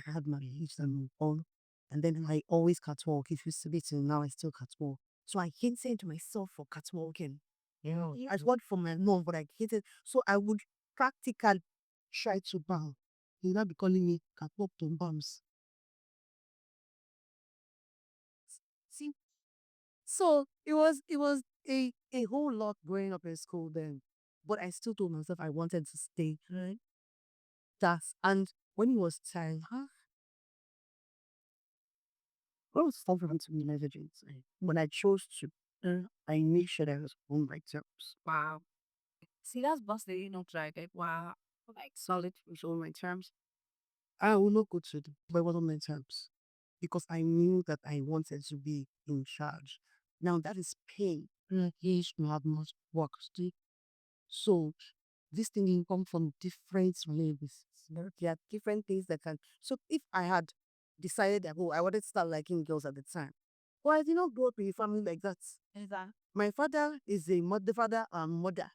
I had my hips and on. And then I always catwalk. If you see it till now, I still catwalk. So I hated myself for catwalking. Yeah. I worked for my mom, but I hated. So I would practically try to bow. He not be calling me catwalk to bounce. See, so it was a whole lot growing up in school then. But I still told myself I wanted to stay. Right. That's and when it was time, what was something to me messages. When I chose to, I made sure that I was on my terms. Wow. See, that's busted. You know, tried it. Wow. Like solid was on my terms. I will not go to the but it was on my terms. Because I knew that I wanted to be in charge. Now that is pain. He should have much work. See? So this thing can come from different ways. There are different things that can. So if I had decided that, oh, I wanted to start liking girls at the time, well, I did not grow up in a family like that. Exactly. My father is a mother, father and mother.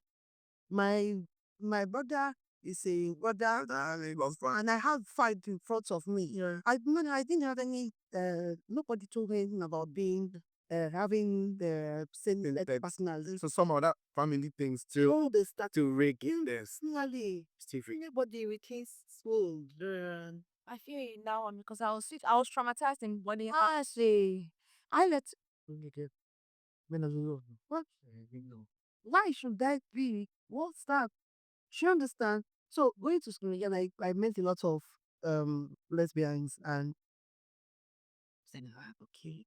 My my brother is a brother, and I have fight in front of me. Yeah. I didn't have any. Nobody told me anything about being having the same personality. So some of that family things still All they start to rake in this. personally. Stephen. Everybody retains school. I feel it now because I was traumatized in body. I say, I let. What? Why should that be? What's that? She understand. So going to school again, I met a lot of lesbians and said, "Ah, okay.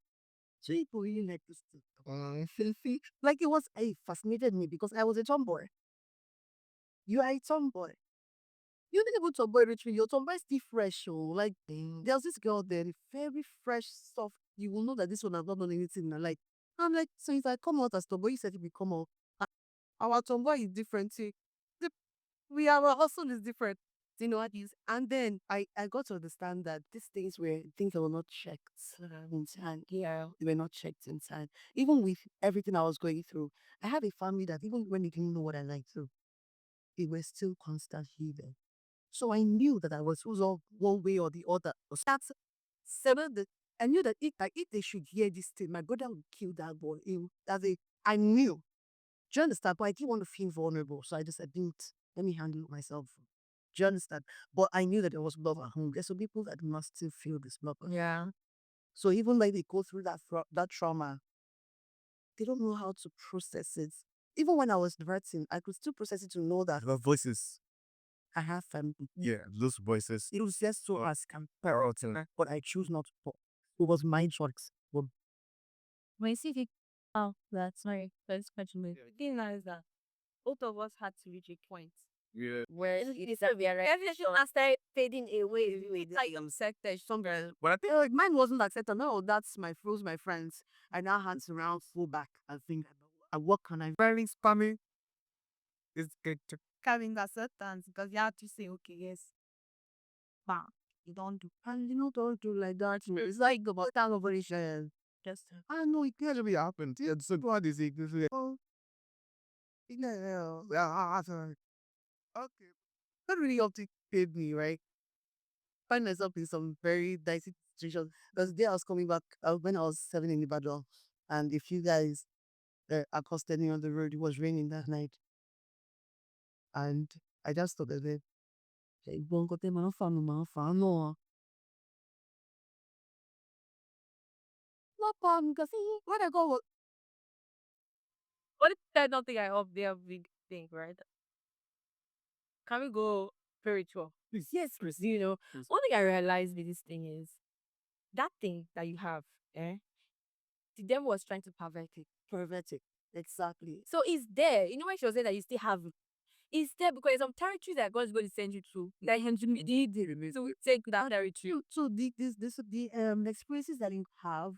So people really like this thing." Like it fascinated me because I was a tomboy. You are a tomboy. You didn't even tomboy retreat. Your tomboy is still fresh. Oh, like there's this girl there, very fresh, soft. You will know that this one has not done anything in her life. I'm like, so if I come out as tomboy, you said it will come out. Our tomboy is different too. The- We our hustle is different. Do you know what is? And then I got to understand that these things that were not checked in time. Yeah, they were not checked in time. Even with everything I was going through, I have a family that even when they didn't know what I liked to, it was still constantly there. So I knew that I was all one way or the other. That's seven. I knew that if they should hear this thing, my brother would kill that boy. I knew. Do you understand? But I didn't want to feel vulnerable. So I just said, didn't let me handle it myself. Do you understand? But I knew that there was love at home. There's some people that must still feel this love. Yeah. So even like they go through that trauma, they don't know how to process it. Even when I was writing, I could still process it to know that The voices. I have family. Yeah, those voices. It was just so as comparative, but I choose not to. It was my choice. But When you see it, oh, that's my first question. The thing now is that both of us had to reach a point Yeah. where it is that we are everything has started fading away. It's like accepted somewhere. But I think mine wasn't accepted. No, that's my fools, my friends. I now hands around, full back. I think, what can I? very spammy is good to Having acceptance because you have to say, okay, yes, bam, you don't do. And don't do like that. It's like about time operation. Just I know it can't be happened. Yeah, so what is it? Oh, yeah, okay. Not really up to paid me, right? Find myself in some very dicey situations. Because the day I was coming back, when I was selling in Ibadan, and if you guys accosted me on the road, it was raining that night. And I just stopped at it. Say, "Bon, kote ma fa no." No problem, because when I go, what if I don't think I hope they have big thing, right? Can we go spiritual? Please, yes, Chris. One thing I realized with this thing is that thing that you have, the devil was trying to pervert it. perverted. Exactly. So it's there. You know when she was saying that you still have it. It's there because there's some territory that God is going to send you to. Like him to me. So we take that territory. The experiences that you have,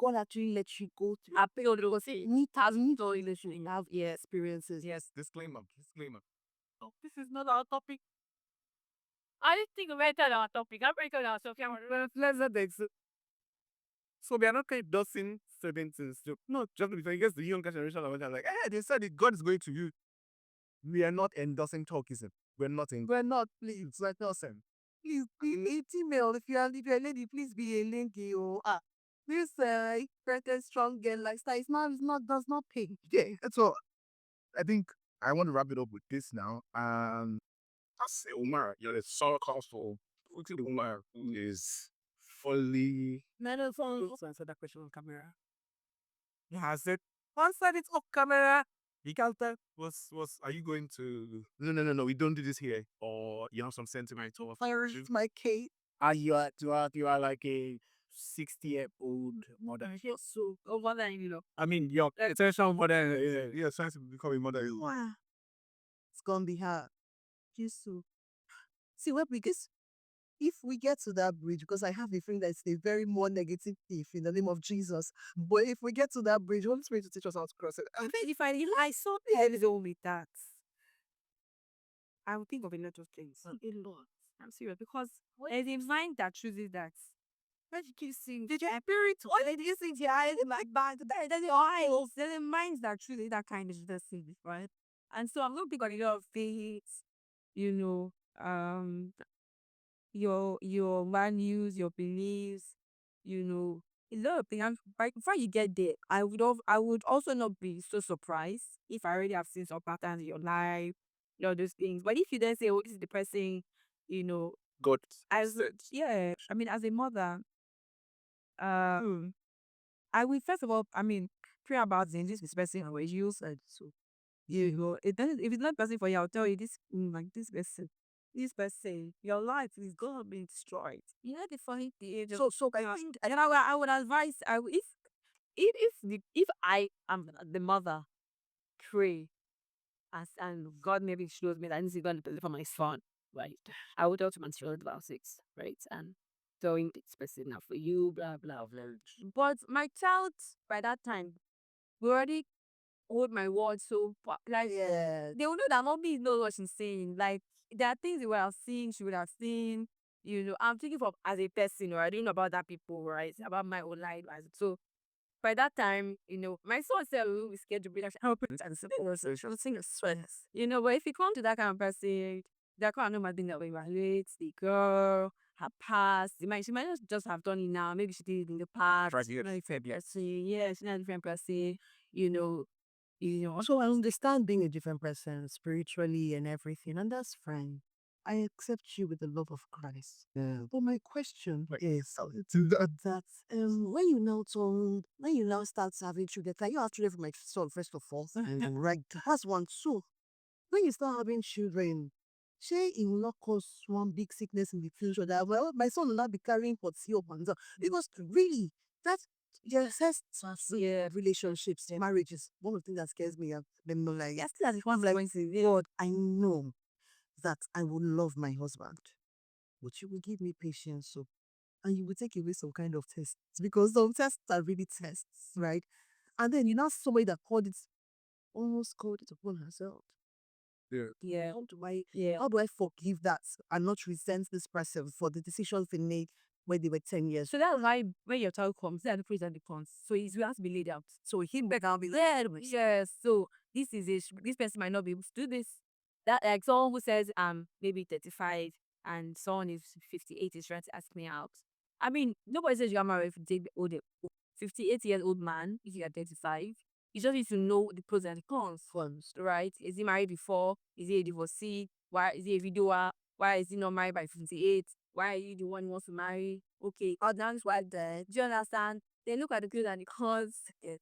God actually lets you go through. I pay all the say Need has need or you have experiences. Yes, disclaimer. oh, this is not our topic. I didn't think about that our topic. I'm breaking our stuff. Let's not ex- So we are not kind of dosing certain things. So, no, just because I guess the younger generation are like, they said it, God is going to you. We are not endorsing talkism. We're not in. We're not, please. We're not. Please be email if you're a lady, please be a lady. This pretty strong girl lifestyle is not does not pay. Yeah. So I think I want to wrap it up with this now. I say Umar, the song calls for Umar, who is fully. To answer that question on camera. Yeah, I said, answer it off camera. The counter was. Are you going to? No. We don't do this here. Or you have some sentimental. Fire is my Kate. You are like a 60-year-old mother. So Over than you know. I mean, your potential mother. Yeah, trying to become a mother. wow, it's gonna be hard. Just so see what we get. if we get to that bridge, because I have a friend that's a very more negative thief in the name of Jesus, but if we get to that bridge, Holy Spirit to teach us how to cross it. I think if I saw the hell with that, I would think of a lot of things. A lot. I'm serious because there's a mind that chooses that. When you keep saying, did your parents already think your eyes like bad? There's your eyes. There's a mind that chooses that kind of thing, right? And so I'm not big on a lot of faith, you know, your values, your beliefs, you know, a lot of things. And before you get there, I would also not be so surprised if I already have seen some patterns in your life, all those things. But if you then say, "Oh, this is the person," you know, God as said. yeah, I mean, as a mother, um, I will first of all, I mean, pray about this person or you said so. You know, it doesn't. If it's not person for you, I'll tell you this. Like this person, your life is gonna be destroyed. You know the funny thing. So I think, and then I would advise. If I am the mother, pray and God maybe shows me that this is going to deliver my son, right? I would talk to my child about six, right? And telling this person now for you, blah blah blah. But my child by that time, we already hold my word. So like Yeah. they will know that mommy knows what she's saying. Like there are things they would have seen, she would have seen. You know, I'm thinking of as a person, or I don't know about that people, right? About my own life. So by that time, you know, my son said we will be scared to be like help it and she was saying stress. You know, but if you come to that kind of person, that kind of thing that will evaluate the girl, her past. She might not just have done it now. Maybe she did it in the past. Right She's here. not a different person. Yeah, she's not a different person. You know, So I understand being a different person spiritually and everything, and that's fine. I accept you with the love of Christ. Yeah. But my question is that when you now start having children, like you have children for my son first of all, and right, that's one. So when you start having children, say it will not cause one big sickness in the future that well, my son will not be carrying Potio and so because really that your sex relationships, marriages, one of the things that scares me. Them like yesterday, as one like when say, Lord, I know that I will love my husband, but you will give me patience, so and you will take away some kind of tests because some tests are really tests, right? And then you know somebody that almost called it upon herself. Yeah. yeah, How do I forgive that and not resent this person for the decisions they made when they were 10 years? so that's why when your child comes, there are the pros and the cons. So it has to be laid out. So him back and be there. Yes. So this person might not be able to do this. That like someone who says maybe 35 and someone is 58 is trying to ask me out. I mean, nobody says you're married for the old 58-year old man if you are 35. You just need to know the pros and the cons first, right? Is he married before? Is he a divorcee? Why is he a widower? Why is he not married by 58? Why are you the one who wants to marry? Okay, oh, that's why the do you understand? They look at the pros and the cons. Yes.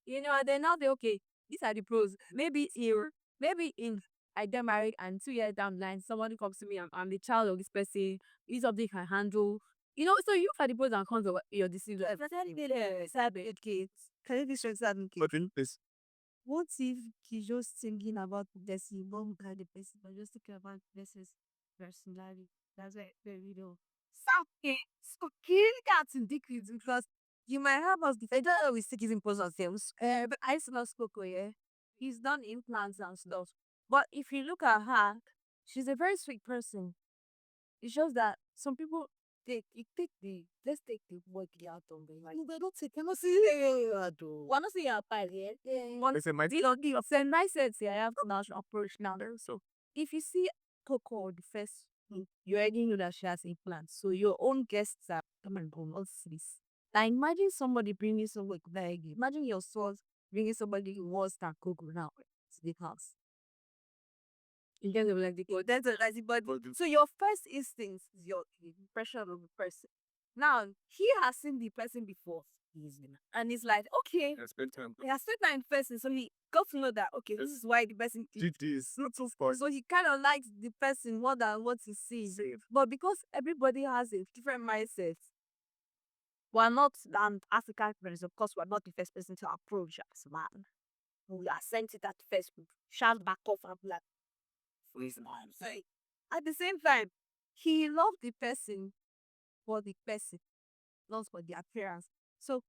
You know, and then now they okay, these are the pros. Maybe here, maybe in I get married and 2 years down the line, somebody comes to me, I'm the child of this person, is something I can handle. You know, so you look at the pros and cons of your decision. Especially with kids. Can you be straight But in this, what if he's just thinking about this one kind of person, but just thinking about this personality? That's why very low. Something so kill cats and decrease because you might have us I don't always think he's impose on things. But I used to not spoke yeah. He's done implants and stuff. But if you look at her, she's a very sweet person. It's just that some people take the let's take the word out on the like. They don't take cannot see it. Wanna see your pile here? they say my Send my sense here. I have national approach now there. So if you see Coco the first you already know that she has implants. So your own guests are come and go all this. Now imagine somebody bringing somebody like imagine your source bringing somebody who was that Coco now to the house. You get like the code. That's it. But so your first instinct is your impression of the person. Now he has seen the person before, and he's like, okay, I spent time. he has spent time in person, so he got to know that okay, this is why the person Did this. Not so far. so he kind of likes the person more than what he sees. But because everybody has a different mindset, we're not an African parents, of course, we're not the first person to approach as man. We are sent it at first, shout back off and be like, freeze my say. At the same time, he loved the person for the person, not for the appearance. So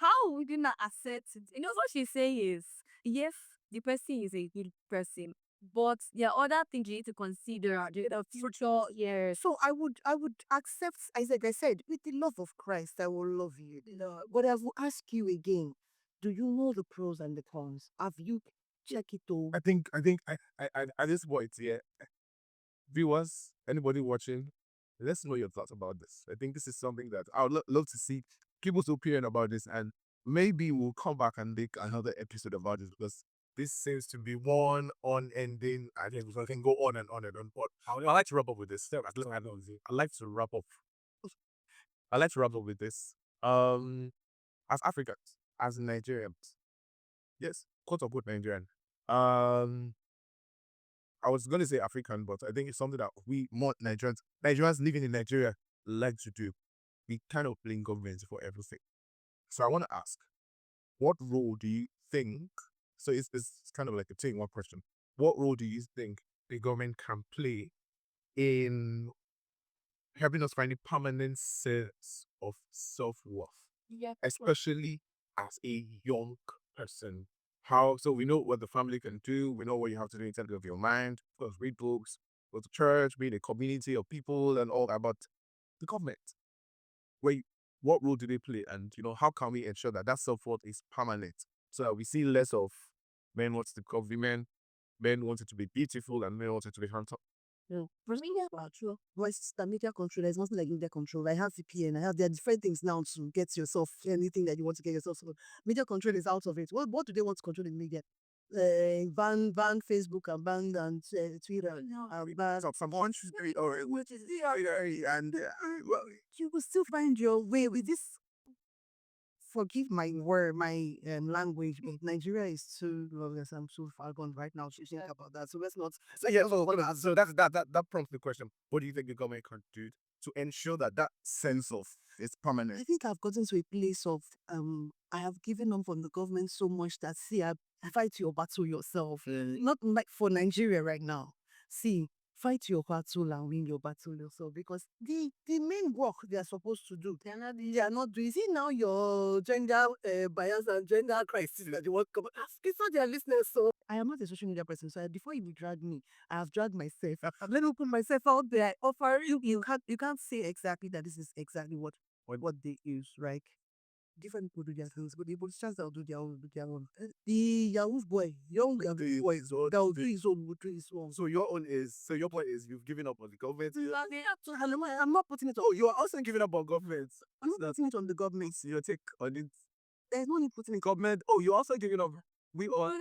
how would you not accept it? You know what she's saying is, yes, the person is a good person, but there are other things you need to consider. The future, yes. So I would accept, I said, with the love of Christ, I will love you. But I will ask you again, do you know the pros and the cons? Have you checked it over? I think at this point, yeah, viewers, anybody watching, let's know your thoughts about this. I think this is something that I would love to see people's opinion about this, and maybe we'll come back and make another episode about this because this seems to be one unending. I think we can go on and on and on. But I like to wrap up with this. I like to wrap up. I like to wrap up with this. As Africans, as Nigerians, yes, quote unquote Nigerian. Um, I was going to say African, but I think it's something that we more Nigerians living in Nigeria like to do. We kind of blame government for everything. So I want to ask, what role do you think? So it's kind of like a two in one question. What role do you think the government can play in helping us find a permanent sense of self worth, Yeah. especially as a young person? How so we know what the family can do, we know what you have to do in terms of your mind, of course, read books, go to church, be in a community of people and all that, but the government, wait, what role do they play? And how can we ensure that that self-worth is permanent? So that we see less of men wants to be men wanted to be beautiful and men wanted to be handsome. Yeah. For me, yeah, true. But it's the media control. There's nothing like media control. I have VPN. There are different things now to get yourself anything that you want to get yourself. So media control is out of it. What do they want to control in media? Ban Facebook and ban and Twitter. No. Ban So from one or which is and well, you will still find your way with this. Forgive my word, my language, but Nigeria is too glorious. I'm so far gone right now to think about that. So let's not. so yeah, so that prompts the question. What do you think the government can do to ensure that that sense of is I permanent? think I've gotten to a place of I have given up on the government so much that see I fight your battle yourself. Not like for Nigeria right now. See, fight your battle and win your battle yourself because the main work they are supposed to do, they are not doing. See now your gender bias and gender crisis that you want to come. It's not their listeners. So I am not a social media person. So before you drag me, I have dragged myself. Let me put myself out there. Offer you can't say exactly that this is exactly what they use, right? Different people do their things, but the politicians that will do their own, do their own. The Yahoo boy, young Yahoo boy, that will do his own, will do his own. So your point is you've given up on the government. I'm not putting it on. Oh, you are also giving up on government. I'm not putting it on the government. Your take on it. There's no need putting it. Government. Oh, you're also giving up. We are.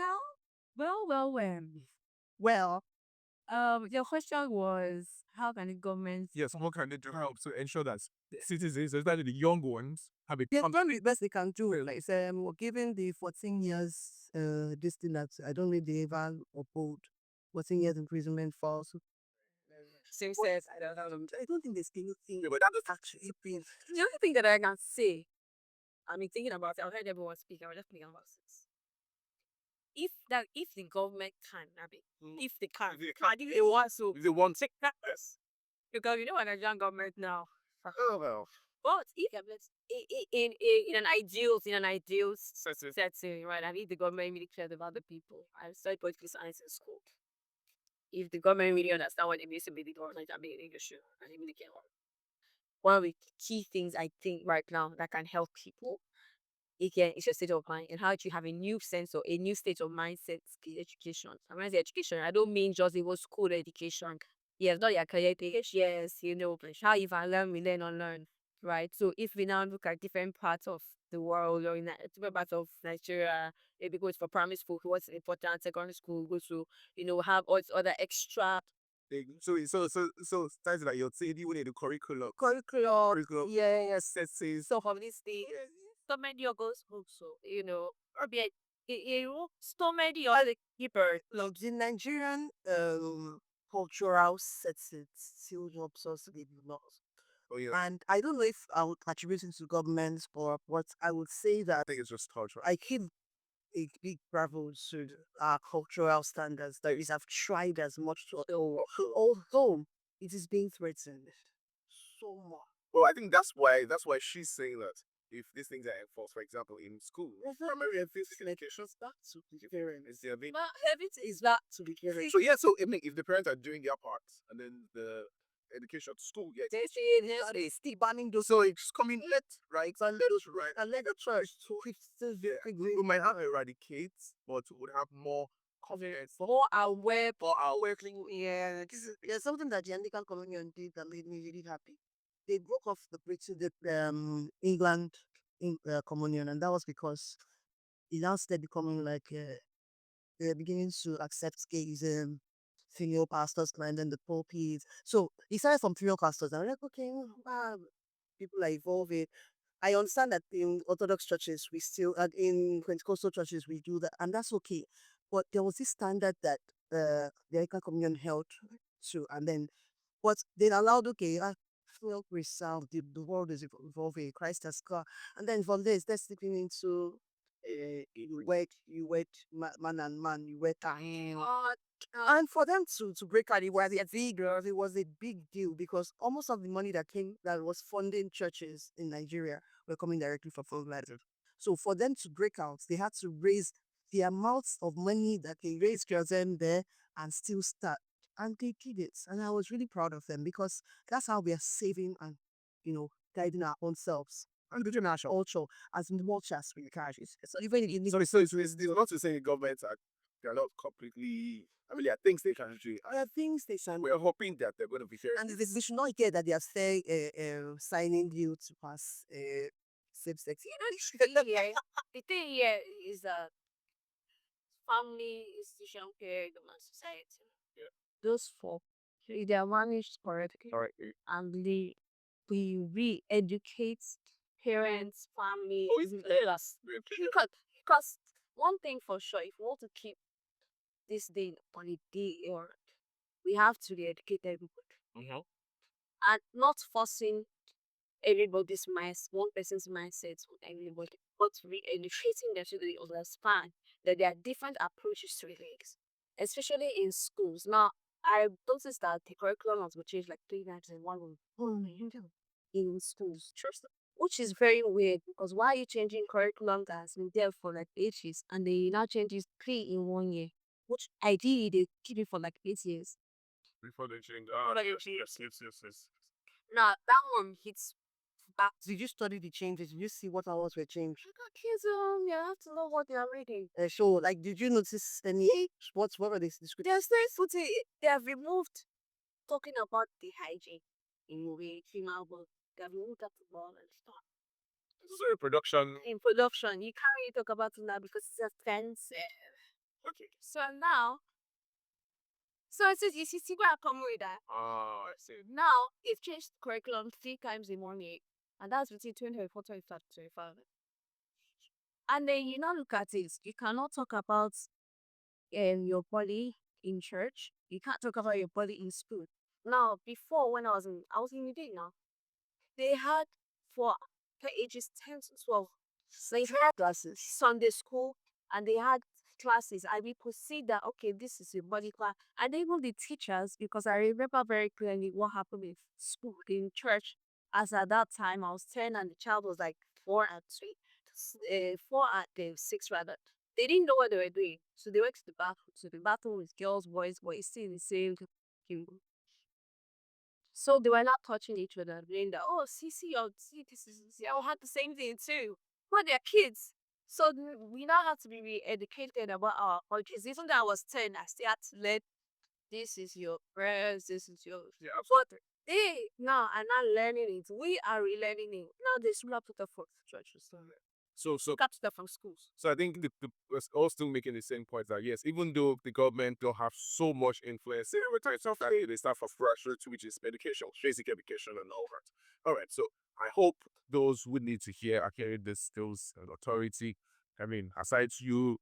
Well. Well, Your question was, how can the government? Yes, what can they do help to ensure that citizens, especially the young ones, have a they've done the best they can do. Like we're giving the 14 years this thing that I don't think they ever uphold. 14 years imprisonment for Same sex. I don't think there's anything but that is actually being. The only thing that I can say, I mean, thinking about it, I've heard everyone speak. I was just thinking about this. If the government can, I mean, if they can, if they want to, the one take that first. Because you know what Nigerian government now. oh well. But if in an ideal setting, right, and if the government really cares about the people, I studied political science in school. If the government really understand what it means to be the government and be an English, and they really care, one of the key things I think right now that can help people, again, it's your state of mind and how do you have a new sense or a new state of mindset in education. And when I say education, I don't mean just even school education. Yes, not your career page. Yes, but how if I learn, we learn and learn. Right. So if we now look at different parts of the world or in different parts of Nigeria, maybe go for primary school, what's important, secondary school, go to, have all this other extra So like you're saying you need a curriculum. Curriculum, yes. Says so of these things. So many of us also, or be so many other keepers. Look, the Nigerian cultural sets it still helps us live laws. oh yeah. And I don't know if I would attribute it to governments or what. I would say that I think it's just cultural. I give a big bravo to our cultural standards. That is, I've tried as much to hold home. it is being threatened so much. Well, I think that's why she's saying that if these things are enforced, for example, in school, primary and physical education, Not to be caring. is there being But everything is not to be caring. so yeah, so I mean, if the parents are doing their part and then the education school, yeah, They say they still banning those. so it's coming late, right? And let us right And let the church to it's still yeah, we might not eradicate, but we would have more confidence. more aware, more aware. Yeah, there's something that the Anglican Communion did that made me really happy. They broke off the British, the England communion, and that was because it now started becoming like they're beginning to accept gays, female pastors, and then the pulpit. So it started from female pastors. And I'm like, okay, wow, people are evolving. I understand that in Orthodox churches, we still, and in Pentecostal churches, we do that, and that's okay. But there was this standard that the Anglican Communion held to, and then, but they allowed, okay, well, resolve, the world is evolving, Christ has come. And then from this, they're slipping into you wed man and man, you wed and for them to break out, it was a big deal because almost of the money that was funding churches in Nigeria were coming directly from fundraisers. So for them to break out, they had to raise the amounts of money that they raised them there and still start. And they did it. And I was really proud of them because that's how we are saving and, guiding our own selves. And the international also as much as we can. So even in So it's not to say the governments are they're not completely. I mean, there are things they can do. other things they can. We're hoping that they're going to be fair. And they should not get that they are saying signing you to pass same sex. Yeah. The thing here is that family, institution, care, human society. Those four, if they are managed correctly, and we re-educate parents, family, leaders. Because one thing for sure, if we want to keep this day on a day or we have to re-educate everybody. And not forcing everybody's mindset, one person's mindset on everybody, but re-educating them so they understand that there are different approaches to things, especially in schools. Now, I noticed that the curriculum has been changed like 3 times in 1 week in schools, which is very weird because why are you changing curriculum that has been there for like ages and then you now change it 3 in 1 year, which ideally they keep it for like 8 years. Before they change. Yes. Now, that one hits back. Did you study the changes? Did you see what hours were changed? I got kids, you have to know what they are reading. So, like, did you notice any what were these descriptions? There's no footage. They have removed talking about the hygiene in movie, female work. They have removed that football and stuff. So production. In production, you can't really talk about it now because it's offensive. Okay. So now, so it says you see where I come with that. Ah, I see. Now it's changed curriculum 3 times in 1 year, and that's between 2024, 25, 25. And then you now look at it. You cannot talk about your body in church. You can't talk about your body in school. Now, before when I was in uni now, they had for ages 10 to 12. They had Classes. Sunday school and they had classes. And we could see that okay, this is your body class. And even the teachers, because I remember very clearly what happened in school, in church. As at that time I was 10 and the child was like 4 and 3, 4 and 6 rather. They didn't know what they were doing. So they went to the bathroom. So the bathroom with girls, boys, but it's still the same thing. So they were not touching each other, doing that. Oh, see, this is see, I had the same thing too. But they're kids. So we now have to be re-educated about our cultures. Even though I was 10, I still had to learn this is your prayers, this is your but they now are not learning it. We are relearning it. Now they still have to talk for churches. So Got to from schools. So I think we're all still making the same point that yes, even though the government don't have so much influence, they start from grassroots, which is education, basic education, and all that. All right, so I hope those who need to hear are hearing this skills and authority. I mean, aside you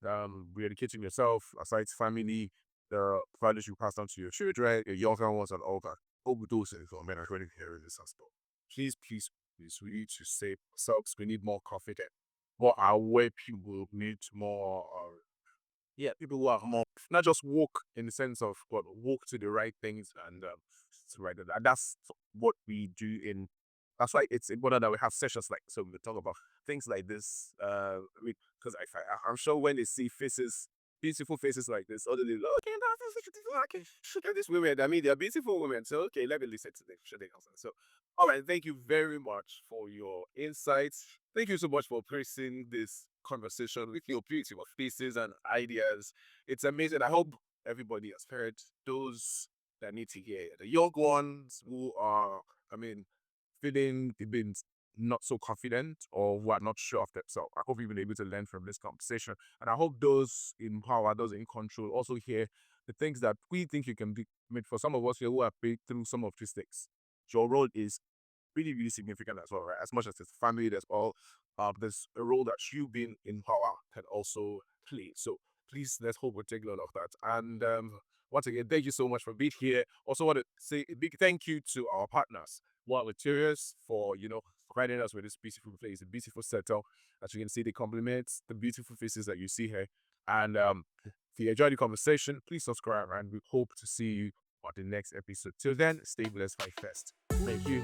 re-educating yourself, aside family, the values you pass on to your children, your younger ones, and all that. Hope those things are men are really hearing this as well. Please, we need to save ourselves. We need more confidence. More aware people need more. People who are more not just woke in the sense of but woke to the right things and right? And that's what we do in. That's why it's important that we have sessions like so we talk about things like this. Because I'm sure when they see faces, beautiful faces like this, other than okay, okay, look at these women. I mean, they're beautiful women. So okay, let me listen to them. Should they also? So, all right, thank you very much for your insights. Thank you so much for placing this conversation with your beautiful faces and ideas. It's amazing. I hope everybody has heard those that need to hear it. The young ones who are, I mean, feeling a bit not so confident or who are not sure of themselves. I hope you've been able to learn from this conversation. And I hope those in power, those in control also hear the things that we think you can be. I mean, for some of us here who have been through some of these things, your role is really, really significant as well, right? As much as it's family, there's a role that you being in power can also play. So please, let's hope we take note of that. And once again, thank you so much for being here. Also want to say a big thank you to our partners, Wild Materials, for, providing us with this beautiful place, a beautiful setup. As you can see, they complement the beautiful faces that you see here. And if you enjoyed the conversation, please subscribe and we hope to see you on the next episode. Till then, stay blessed, my fest. Thank you.